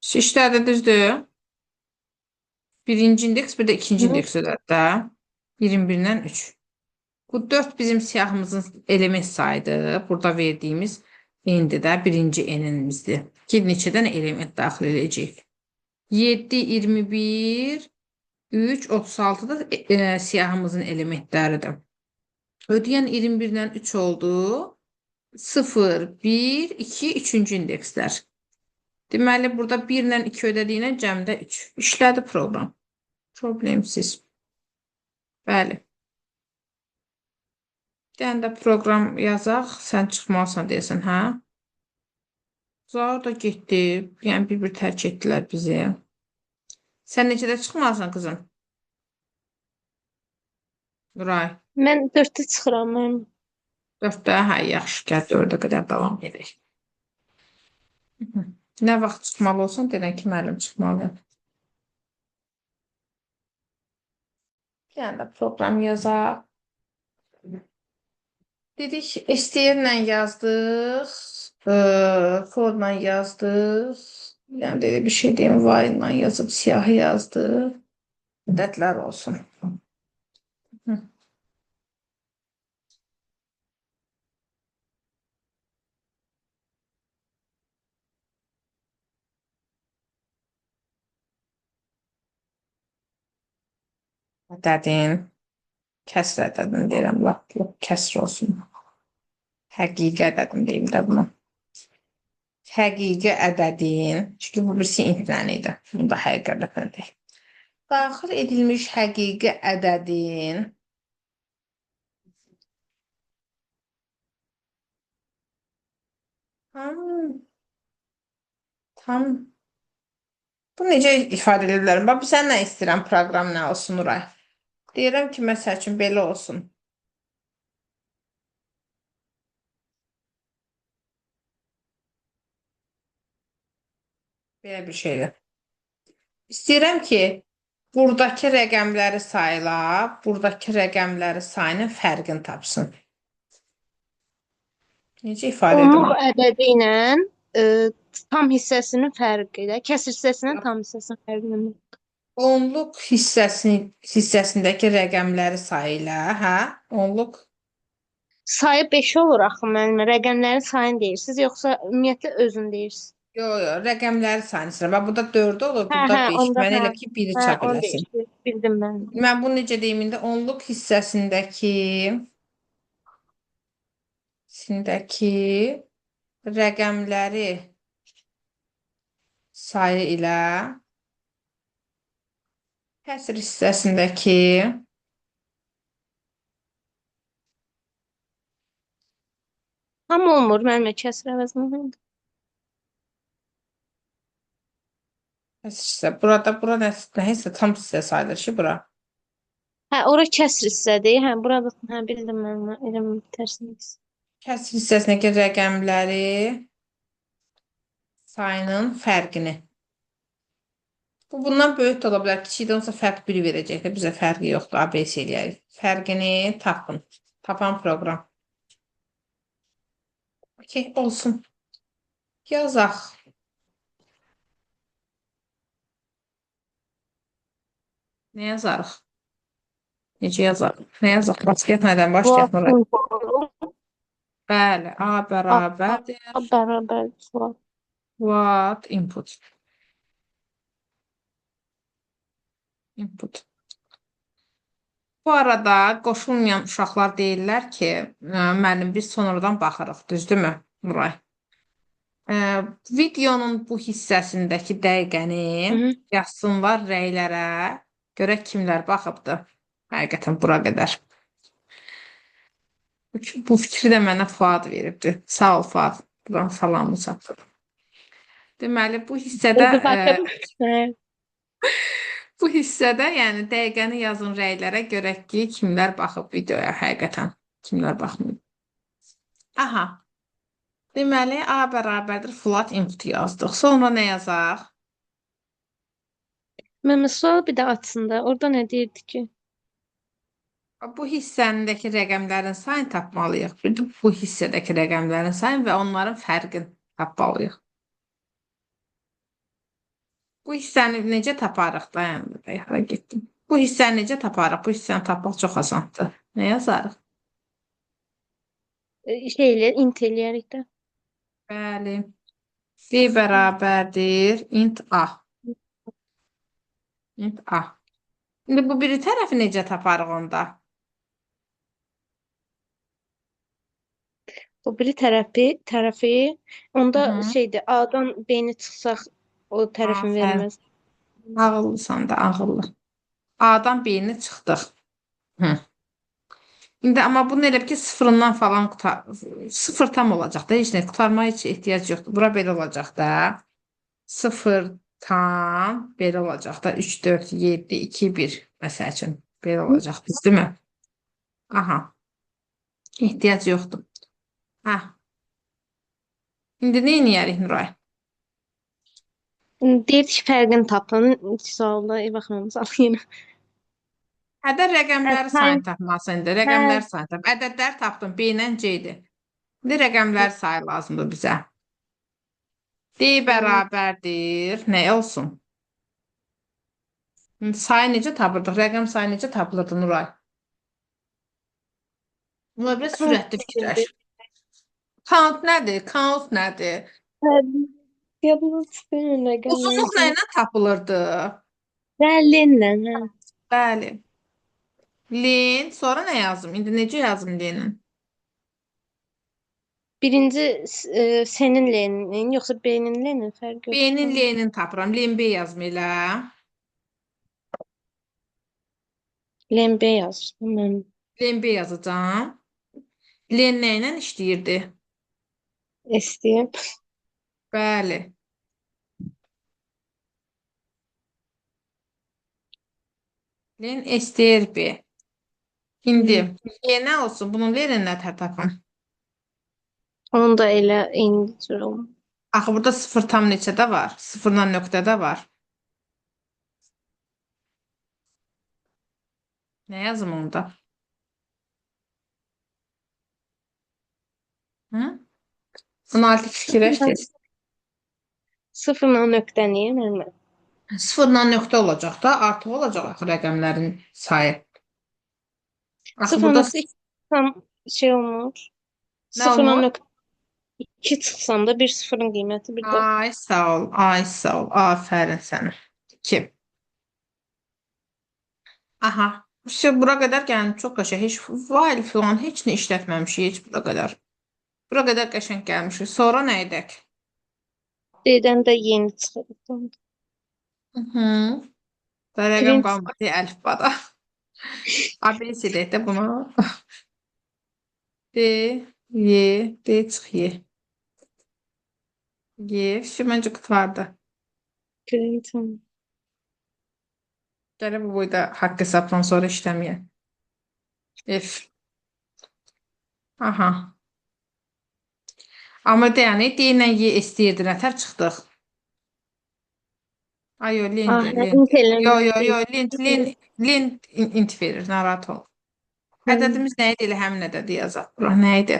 İşlədi düzdür. Birinci indeks, bir də ikinci indeks ödədi də. 21-dən 3. Bu 4 bizim siyahımızın element sayıdır. Burada verdiyimiz endi də birinci enimizdir. Neçə dənə element daxil edəcəyik. 7, 21, 3, 36 da siyahımızın elementləridir. Ödəyən 21-dən 3 oldu. 0, 1, 2, 3-cü indekslər. Deməli, burada 1 ilə 2 ödədiyinə cəmdə 3. İşlədi proqram. Problemsiz. Bəli. Bir dənə də proqram yazaq. Sən çıxmalısan deyəsən, hə? Zahir da getdi. Yəni, bir-bir tərk etdilər bizi. Sən necədə çıxmalısan, qızım? Nuray. Mən 4-də çıxıram mən. 4-də, hə, yaxşı, gəl 4-ə qədər davam edək. Nə vaxt çıxmalı olsan, denən ki, müəllim çıxmalı. Bir dənə də proqram yazaq. Dedik, STR-lə yazdıq, for-la yazdıq. Yəni, dedi, bir şey deyim, while-la yazıb, siyahı yazdıq. Ədədlər olsun. ədədin kəsr ədədini deyirəm. Lap yox, kəsr olsun. Həqiqi ədədin deyim də buna. Həqiqi ədədin, çünki bu birisi intlə idi. Bu da həqiqi ədədin deyil. Daxil edilmiş həqiqi ədədin tam bu necə ifadə edə bilərəm? Bax, sən nə istəyirəm, proqram nə olsun, Nuray? Deyirəm ki, məsəl üçün belə olsun. Belə bir şeydir. İstəyirəm ki, buradakı rəqəmləri sayla, buradakı rəqəmləri sayının fərqini tapsın. Necə ifadə edim? Onluq ədədi ilə tam hissəsinin fərqi ilə, kəsr hissəsinin tam hissəsinin fərqi ilə. Onluq hissəsindəki rəqəmləri sayla, hə? Onluq Sayı 5 olur axı müəllimə. Rəqəmlərin sayını deyirsiniz, yoxsa ümumiyyətlə özünü deyirsiniz? rəqəmləri sayını istəyirəm. Bax, burada 4 olur, Hə, burada hə, 5. onda Mənə hə. elə ki, biri Hə, çap onu eləsin. deyir. Bildim mən. Mən bunu necə deyim indi? Onluq hissəsindəki rəqəmləri sayı ilə kəsr hissəsindəki Tam olmur müəllimə, kəsr əvəzinə. kəsr hissə. Bura nə hissə tam hissə sayılır ki, bura. Hə, ora kəsr hissədir. Hə, burada hə bildim müəllimə. Elə tərsiniz. Kəsr hissəsindəki rəqəmləri sayının fərqini. Bu bundan böyük də ola bilər. Kiçik də olsa fərq 1 verəcək də bizə fərqi yoxdur. ABC eləyək. Fərqini tapın. Tapan proqram. Okey, olsun. Yazaq. Nə yazarıq? Necə yazarıq? Nə yazaq? Basket nədən başlayaq? Nuray? Bəli, A bərabərdir. Bərabər sual. What input? Input. Bu arada qoşulmayan uşaqlar deyirlər ki, müəllim biz sonradan baxırıq, düzdürmü, Nuray? Videonun bu hissəsindəki dəqiqəni yazsınlar rəylərə, görək kimlər baxıbdır. Həqiqətən bura qədər. Bu fikri də mənə Fuad veribdi. Sağ ol Fuad. Buradan salamı çatdır. Deməli, bu hissədə yəni dəqiqəni yazın rəylərə, görək ki, kimlər baxıb videoya həqiqətən, kimlər baxmıyor. Aha. Deməli, A bərabərdir float input yazdıq. Sonra nə yazaq? Məmə sual bir də açsın da. Orada nə deyirdi ki? Bu hissəndəki rəqəmlərin sayını tapmalıyıq. Bir də bu hissədəki rəqəmlərin sayını və onların fərqini tapmalıyıq. Bu hissəni necə taparıq? Dayandı, getdim. Bu hissəni necə taparıq? Bu hissəni tapmaq çox asandır. Nə yazarıq? Int eləyərik də. Bəli. B bərabərdir int A. Int A. İndi bu biri tərəfi necə taparıq onda? O biri tərəfi onda şeydir, A-dan B-ni çıxsaq o tərəfin verməz. Ağıllısan da, ağıllı. A-dan B-ni çıxdıq. İndi amma bunun elə ki sıfırından falan sıfır tam olacaq da, heç nə qutarmaya heç ehtiyac yoxdur. Bura belə olacaq da. Sıfır tam belə olacaq da. 3, 4, 7, 2, 1 məsəl üçün belə olacaq, değil mi? Aha. Ehtiyac yoxdur. Hə. İndi nə edərik Nuray? Deyir ki, fərqini tapın. Sualda baxmamız lazım. Hədə rəqəmləri sayını tapmalısın indi. Rəqəmləri sayını tap. Ədədləri tapdın. B ilə C-dir. İndi rəqəmləri sayı lazımdır bizə. D bərabərdir. Nə olsun? Sayı necə tapırdıq? Rəqəm sayı necə tapılırdı Nuray? Bunlar biraz sürətli fikirləş. Count nədir? Count nədir? Uzunluq nə ilə tapılırdı? Rəllinlə. Bəli. Len, sonra nə yazım? İndi necə yazım Lenin? Birinci senin Leninin yoxsa B'nin Lenin fərqi B'nin yoxdur. L'nin tapıram. Len B yazım elə. Len B yazdım mən. Len B yazacağım. Len nə ilə işləyirdi? İstəyim. Bəli. Len istəyir B. İndi nə olsun? Bunun L'nin nə tapım? Onun da elə eyni cür olur. Axı burada 0 tam neçədə var? 0-dan nöqtədə var. Nə yazım onda? Hı? Bunu artıq fikirləşdiniz. Sıfırla nöqtəni mən. 0-dan nöqtə olacaq da, artıq olacaq axı rəqəmlərin sayı. Axı burada 0.2 tam şey olmur. nə olmur? 0.2 çıxsam da bir sıfırın qiyməti bir də. Ay sağ ol, ay sağ ol. Aferin sənə. 2. Aha. İşte bura qədər gəldim. Çox qəşəng. Heç while falan heç nə işlətməmişik heç bura qədər. Bura qədər qəşəng gəlmişik. Sonra nə edək? D'dən də yeni çıxırdım. Mhm. Da rəqəm Print qalmadı əlifbada. ABC deyək də bunu. D, Y, D çıx Y. Y, şu məncə qurtardı. print. Gələ bu boyda haqq hesabdan sonra işləməyə. F. Aha. Amma yəni D ilə Y istəyirdi. Nətər çıxdıq? Ay yo, Ah, lent, int Yo, yo, yo, eləmişdik. lent int verir, narahat ol. Hı. Ədədimiz nə idi? Elə həmin ədədi yazaq. Bura nə idi?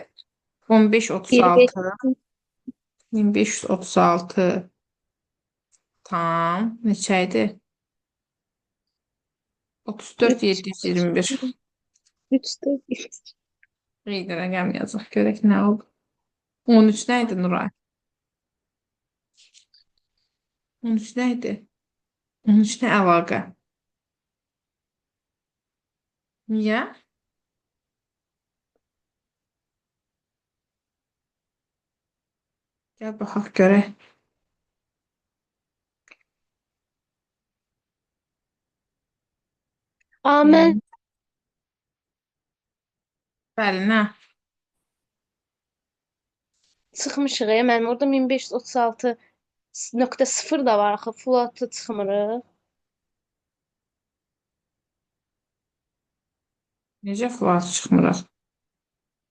15, 25 36, 1536 tam neçə idi? 34, 721. 3'te İyidir, rəqəm yazaq. Görək nə oldu? 13 nə idi Nuray? 13 nə idi? 13 nə əlaqə? Niyə? Gəl baxaq görək. Amen Bəli, nə? çıxmışıq. Mənim orada 1536.0 da var axı. Flatı çıxmırıq. Necə flat çıxmırıq?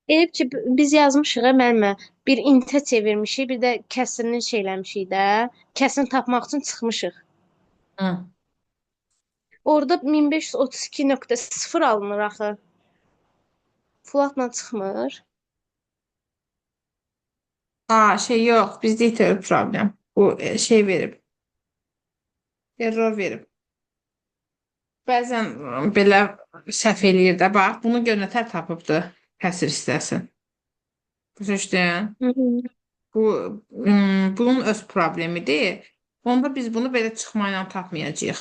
Elib ki biz yazmışıq müəllimə. Bir intə çevirmişik, bir də kəsrini şeyləmişik də. Kəsrini tapmaq üçün çıxmışıq. Hı. Orada 1532.0 alınır axı. Flatla çıxmır. Şey yox, bizdə itər problem. Bu şey verib. Error verib. Bəzən belə səhv eləyir də. Bax, bunu gör nətər tapıbdı kəsr hissəsi. Düşdün? Hı -hı. Bunun öz problemidir. Onda biz bunu belə çıxma ilə tapmayacağıq.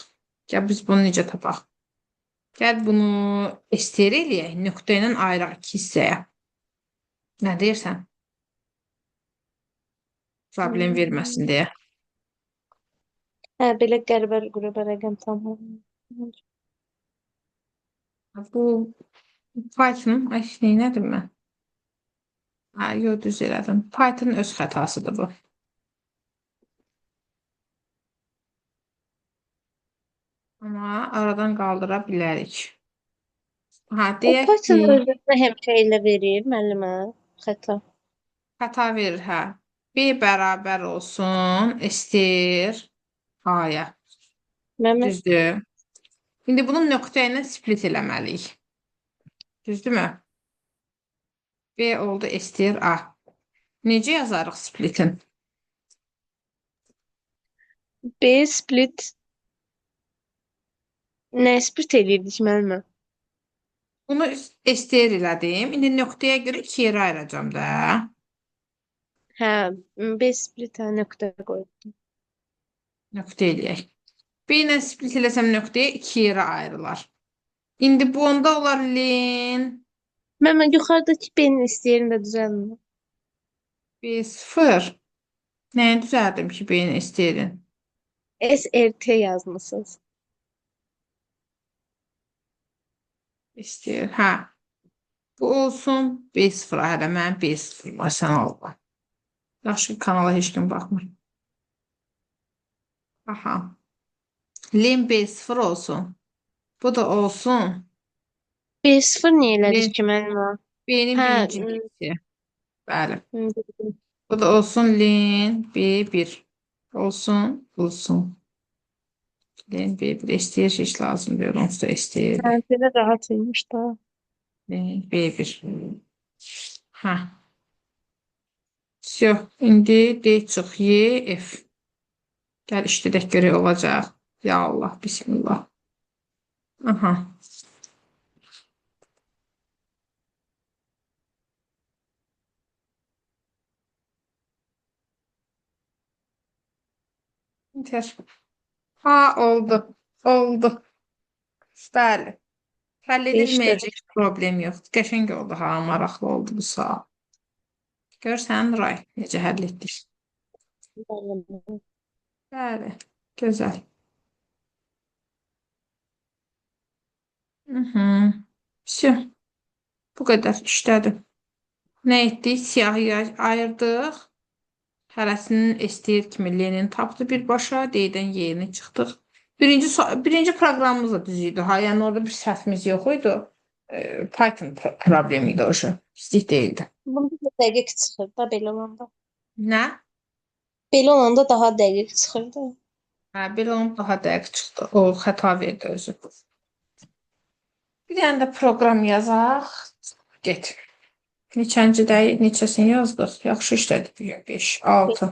Gəl biz bunu necə tapaq? Gəl bunu STR eləyək, nöqtə ilə ayıraq iki hissəyə. Nə deyirsən? Problem verməsin deyə. Hə, belə qəribə rəqəm tamam. Bu Python, ay neynədim mən? Yox, düz elədim. Python öz xətasıdır bu. Amma aradan qaldıra bilərik. O Deyək ki, Python özünə həmişə elə verir müəllimə xəta. xəta verir, hə. B bərabər olsun, istir A-ya. Mənim Düzdür. İndi bunu nöqtə ilə split eləməliyik. Düzdürmü? B oldu, istir A. Necə yazarıq splitin? B split nə split eləyirdik müəllimə? Bunu istir elədim. İndi nöqtəyə görə iki yerə ayıracağım da. Hə, B split nöqtə qoydum. Nöqtə eləyək. B ilə split eləsəm nöqtəyə iki yerə ayrılar. İndi bu onda olar len. Müəllimə yuxarıdakı B-nin istəyərini də düzəldin. B0. Nəyi düzəldim ki, B-ni istəyirin? SRT yazmısınız. İstəyir. Hə. Bu olsun. B0. Hələ mənim B0 var. Sən Allah. Yaxşı kanala heç kim baxmır. Aha. Len B0 olsun. Bu da olsun. B0 niyə elədik Len ki müəllimə? B'nin Hə, birinci neyisi. Bəli. m, Bu da olsun len B1. Olsun. Olsun. Len B1. İstəyir heç lazım deyil. Onsuz da istəyirdi. belə rahat imiş da. Len B1. Hə. Все. İndi D çox Y F. Gəl işlədək görək olacaq. Ya Allah. Bismillah. Aha. Yeter. Ha oldu. Oldu. Bəli. Həll 5-4. edilməyəcək problem yoxdur. Qəşəng oldu ha. Maraqlı oldu bu sual. Görsən Nuray necə həll etdik. Bəli. Gözəl. Все. Bu qədər işlədim. Nə etdik? Siyahıya ayırdıq. Hərəsinin istəyir kimi Lenin tapdı birbaşa. D-dən Y-ni çıxdıq. Birinci proqramımız da düz idi. Ha, yəni orada bir səhvimiz yox idi. Python problemi idi o şey. Pislik deyildi. Bunda da dəqiq çıxır da belə olanda. Nə? Belə olanda daha dəqiq çıxırdı. Hə, belə olub daha dəqiq çıxdı. O xəta verdi özü. Bir dənə də proqram yazaq. Get. Neçəsini yazdıq? Yaxşı işlədik. 5, 6.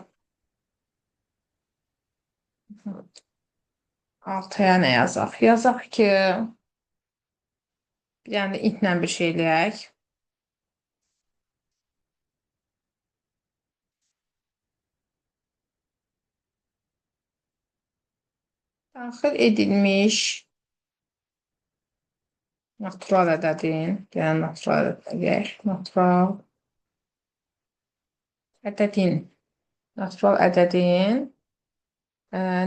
6-ya nə yazaq? Yazaq ki, bir dənə də intlə bir şey eləyək. Daxil edilmiş natural ədədin, yəni natural ədədin, natural ədədin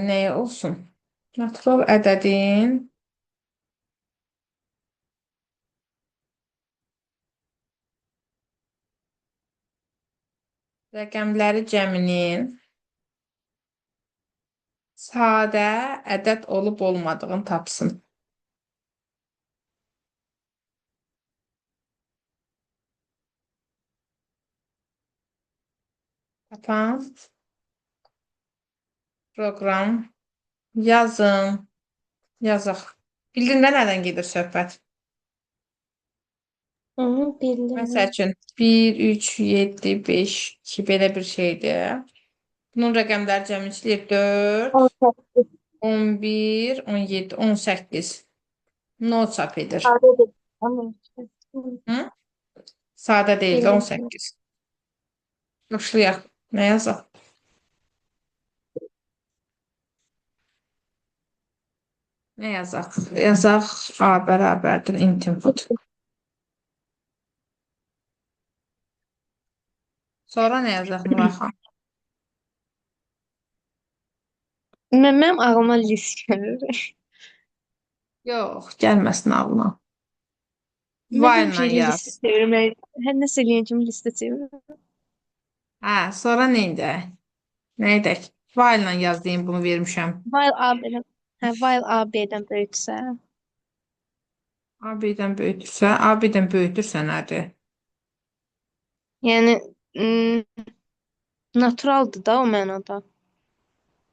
nəyə olsun? Natural ədədin rəqəmləri cəminin sadə ədəd olub olmadığını tapsın. Tapan. Proqram. Yazın. Yazaq. Bildin də nədən gedir söhbət? Bildim. Məsəl üçün 1, 3, 7, 5, 2 belə bir şeydir. Bunun rəqəmləri cəmicləyir 4, 11, 17, 18. No çap edir. Hı? Sadə deyil, 18. Başlayaq. Nə yazaq? Nə yazaq? Yazaq A bərabərdir int input. Sonra nə yazaq Nuray xanım? Mənim ağlıma list gəlir. Yox, gəlməsin ağlına. Mən While-la həmişə yaz. list sevirəm. Hər nəsə eləyən kimi listə sevirəm. Hə, sonra nə edək? Nə edək? While-la yaz deyim, bunu vermişəm. While A belə. Hə, while A B-dən böyüksə. A-B-dən böyütürsə, A-B-dən böyütürsə nədir? Yəni naturaldır da o mənada.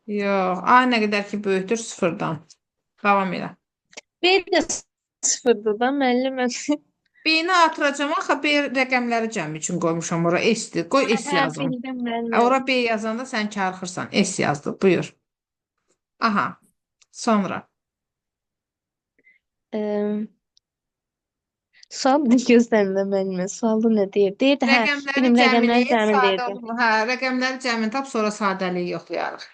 Yox, A nə qədər ki böyütür sıfırdan. Davam elə. B də sıfırdır da müəllimə. B-ni artıracam, axı B rəqəmləri cəmi üçün qoymuşam ora S-dir. Qoy S Hə, yazım. bildim müəllimə. Ora B yazanda sən karxırsan. S yazdı, buyur. Aha, sonra. Sual bir gözlənilmə müəllimə. Sualda nə deyir? Deyir də hə, Rəqəmləri bilim cəmini rəqəmləri cəmi sadə deyirdi. olur. Hə, rəqəmləri cəmini tap, sonra sadəliyi yoxlayarıq.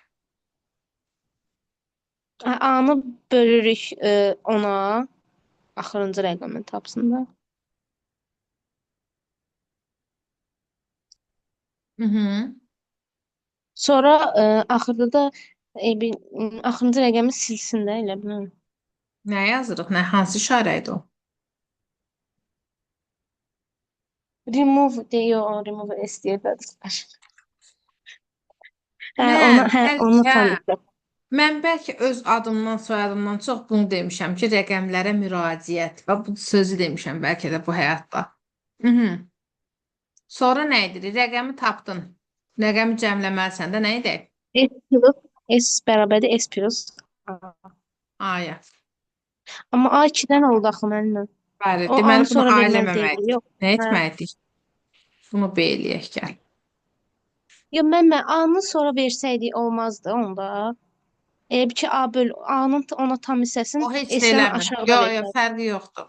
A-nı bölürük 10-a. Axırıncı rəqəmi tapsın da. Mhm. Sonra axırda da axırıncı rəqəmi silsin də elə bilməm. Nə yazırıq? Nə hansı işarə idi o? Remove deyə remove istəyirlər. Mən Onu bəlkə tanıyıb. Mən bəlkə öz adımdan, soyadımdan çox bunu demişəm ki, rəqəmlərə müraciət və bu sözü demişəm bəlkə də bu həyatda. Mhm. Sonra nə edirik? Rəqəmi tapdın. Rəqəmi cəmləməlisən də nə edək? S plus S bərabərdir S plus A. Aya. Amma A 2-dən oldu axı müəlliməm. Bəli, O A-nı deməli bunu sonra A verməli deyil. eləməməliyik. Yox. Nə Hə. etməliyik? Bunu B eləyək gəl. Yox, müəllimə A-nı sonra versəydik olmazdı onda. Elə bir ki A-nın ona tam hissəsini O heç də S-dən eləmir. aşağıda Yox, versəydik. fərqi yoxdur.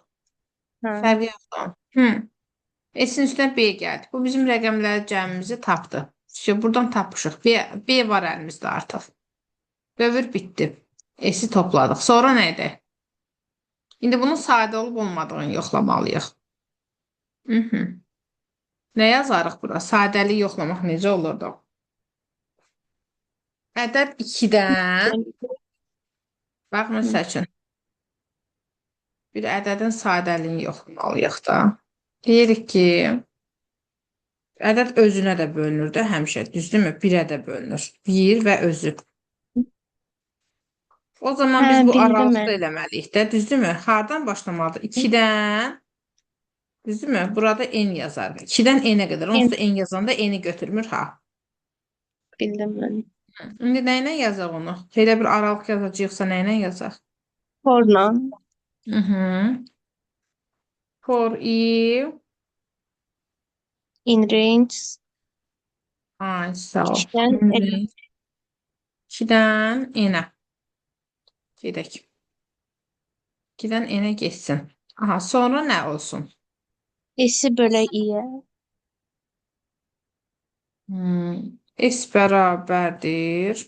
Hə. Fərqi yoxdur. S-in üstünə B gəldi. Bu bizim rəqəmlər cəmimizi tapdı. İşte buradan tapmışıq. B var əlimizdə artıq. Dövr bitdi. S-i topladıq. Sonra nə edək? İndi bunun sadə olub olmadığını yoxlamalıyıq. Nə yazarıq bura? Sadəliyi yoxlamaq necə olurdu? Ədəd 2-dən, bax məsəl üçün, bir ədədin sadəliyini yoxlamalıyıq da. Deyirik ki, ədəd özünə də bölünür də həmişə, düzdürmü? 1-ə də bölünür. 1 və özü. O zaman biz bu bildim aralıqda mən. eləməliyik də, düzdürmü? Hardan başlamalıdır? 2-dən, düzdürmü? Burada n yazarıq. 2-dən n-ə qədər. Onsuz da n yazanda n-i götürmür ha. Bildim mən. İndi nə ilə yazaq onu? Elə bir aralıq yazacaqsa nə ilə yazaq? Forla. For i In range. ay sağ ol. 2-dən elə. 2-dən n-ə. Gedək. 2-dən n-ə geçsin. Aha, sonra nə olsun? S-i bölək i-yə. S bərabərdir.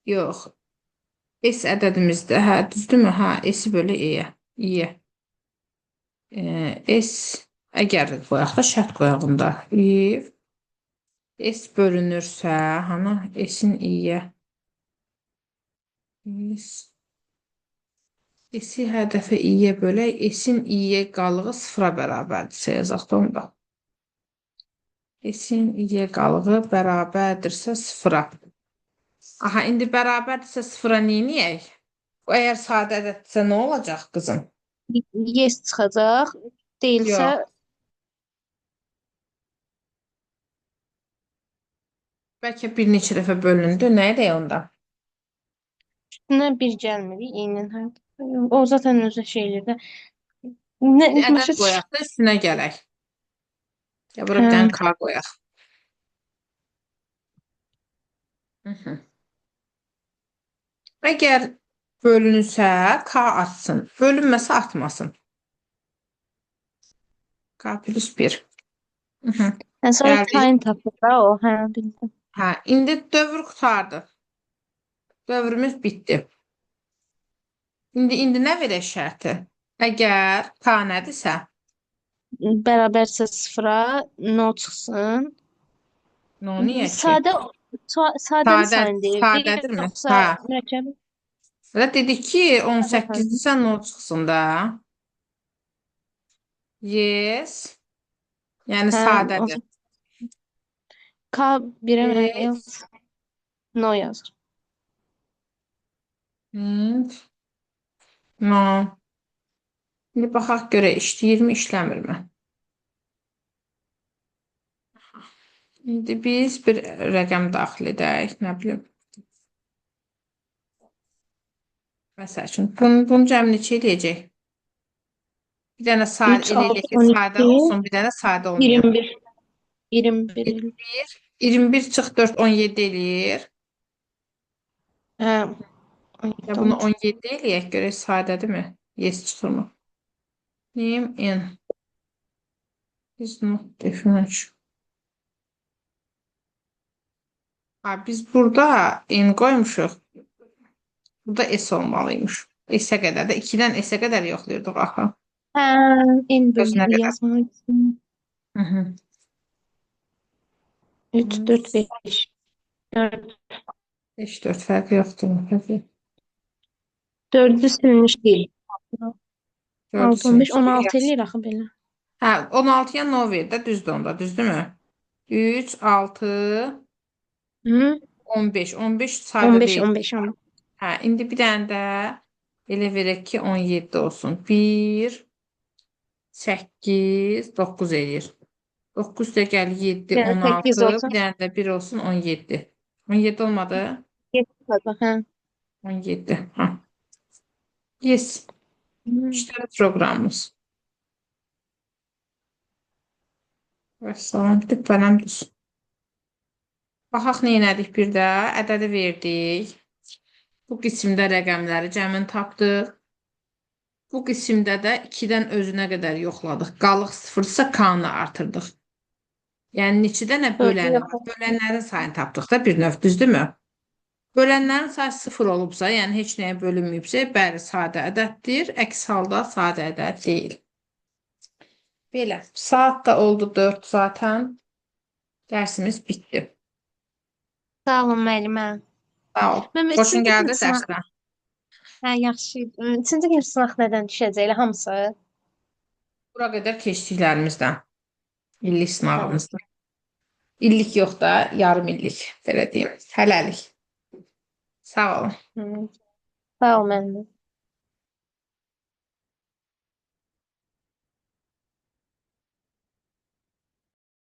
Yox. S ədədimizdə, hə, düzdürmü? Hə, S bölü e-yə. İ-yə. S əgər qoyaq da şərt qoyağında. If S bölünürsə, hanı S-in i-yə. S-i hər dəfə i-yə bölək. S-in i-yə qalığı 0-a bərabərdirsə yazaq da onda. S-in i-yə qalığı bərabərdirsə 0-a. Aha, indi bərabərdirsə 0-a neyniyək? Əgər sadə ədəddirsə nə olacaq qızım? Yes çıxacaq. Deyilsə Yox. Bəlkə bir neçə dəfə bölündü. Nə edək onda? üstünə bir gəlmir. İyinin hər. O zaten özü şeylir də. Nə Bir ədəd başa qoyaq da üstünə gələk. Ya bura Hə. bir dənə K qoyaq. Əgər bölünürsə K atsın. Bölünməsə atmasın. K plus 1. Sonra Gəldi. time tapır da o. Hə, bildim. Hə, indi dövr qurtardı. Dövrümüz bitdi. İndi nə verək şərti? Əgər K nədirsə, Bərabərsə 0-a no çıxsın. no niyə ki? Sadəni sayını deyirdi. Sadədirmi? Yoxsa Hə. mürəkkəb? Və dedik ki, 18-dirsə no çıxsın da. Yes. Yəni Hə, sadədir. K 1-ə nə Yes. yaz? No yazır. No. İndi baxaq görək işləyirmi, işləmirmi? İndi biz bir rəqəm daxil edək, nə bilim. Məsəl üçün, bunu cəmi neçə eləyəcək? Bir dənə sadə 3, eləyək 6, ki, sadə 12, olsun, bir dənə sadə olmayacaq. 21. 21 çıx 4, 17 eləyir. Hə. Ya bunu 17 eləyək, görək sadədirmi? Yes çıxırmı? Name in is not differential. Ha, biz burada n qoymuşuq. Burada s olmalıymış. S-ə qədər də 2-dən S-ə qədər yoxlayırdıq axı. Hə, en Özünə böyüyü qədər. yazmaq üçün. Hı hı. 3, 4, 5. 4. 5-4 fərqi yoxdur. Fərqi. 4'ü silmişdik. 4-ü 6, 15, silmişdik. 16 eləyir axı belə. Hə, 16-ya no ver də düzdür onda, düzdürmü? 3, 6, Hı? 15. 15 sayda 15, deyil. 15, 15. Hə, indi bir dənə də elə verək ki 17 olsun. 1, 8, 9 eləyir. 9 da gəlir 7, Yəni 8 16. olsun. Bir dənə də 1 olsun 17. 17 olmadı. 7 olacaq, hə. 17. Hə. Yes. Hı. İşte proqramımız. Vəssalam. Düppələm düz. Baxaq nə elədik bir də. Ədədi verdik. Bu qismdə rəqəmləri cəmini tapdıq. Bu qismdə də 2-dən özünə qədər yoxladıq. Qalıq 0-dırsa K-nı artırdıq. Yəni neçədə nə böləni var? Bölənlərin sayını tapdıq da bir növ, düzdürmü? Bölənlərin sayı 0 olubsa, yəni heç nəyə bölünməyibsə, bəli, sadə ədəddir. Əks halda sadə ədəd deyil. Belə, saat da oldu 4 zaten. Dərsimiz bitdi. Sağ olun müəllimə. Sağ ol. Mənim Xoşun üçüncü gəldi gün sınaq. dərsdən? Hə, yaxşı idi. Üçüncü gün sınaq nədən düşəcək elə hamısı? Bura qədər keçdiklərimizdən. İllik Tamam. sınavımızda. İllik yox da, yarım illik. Belə deyim. Hələlik. Sağ olun. Hı. Sağ ol müəllimə.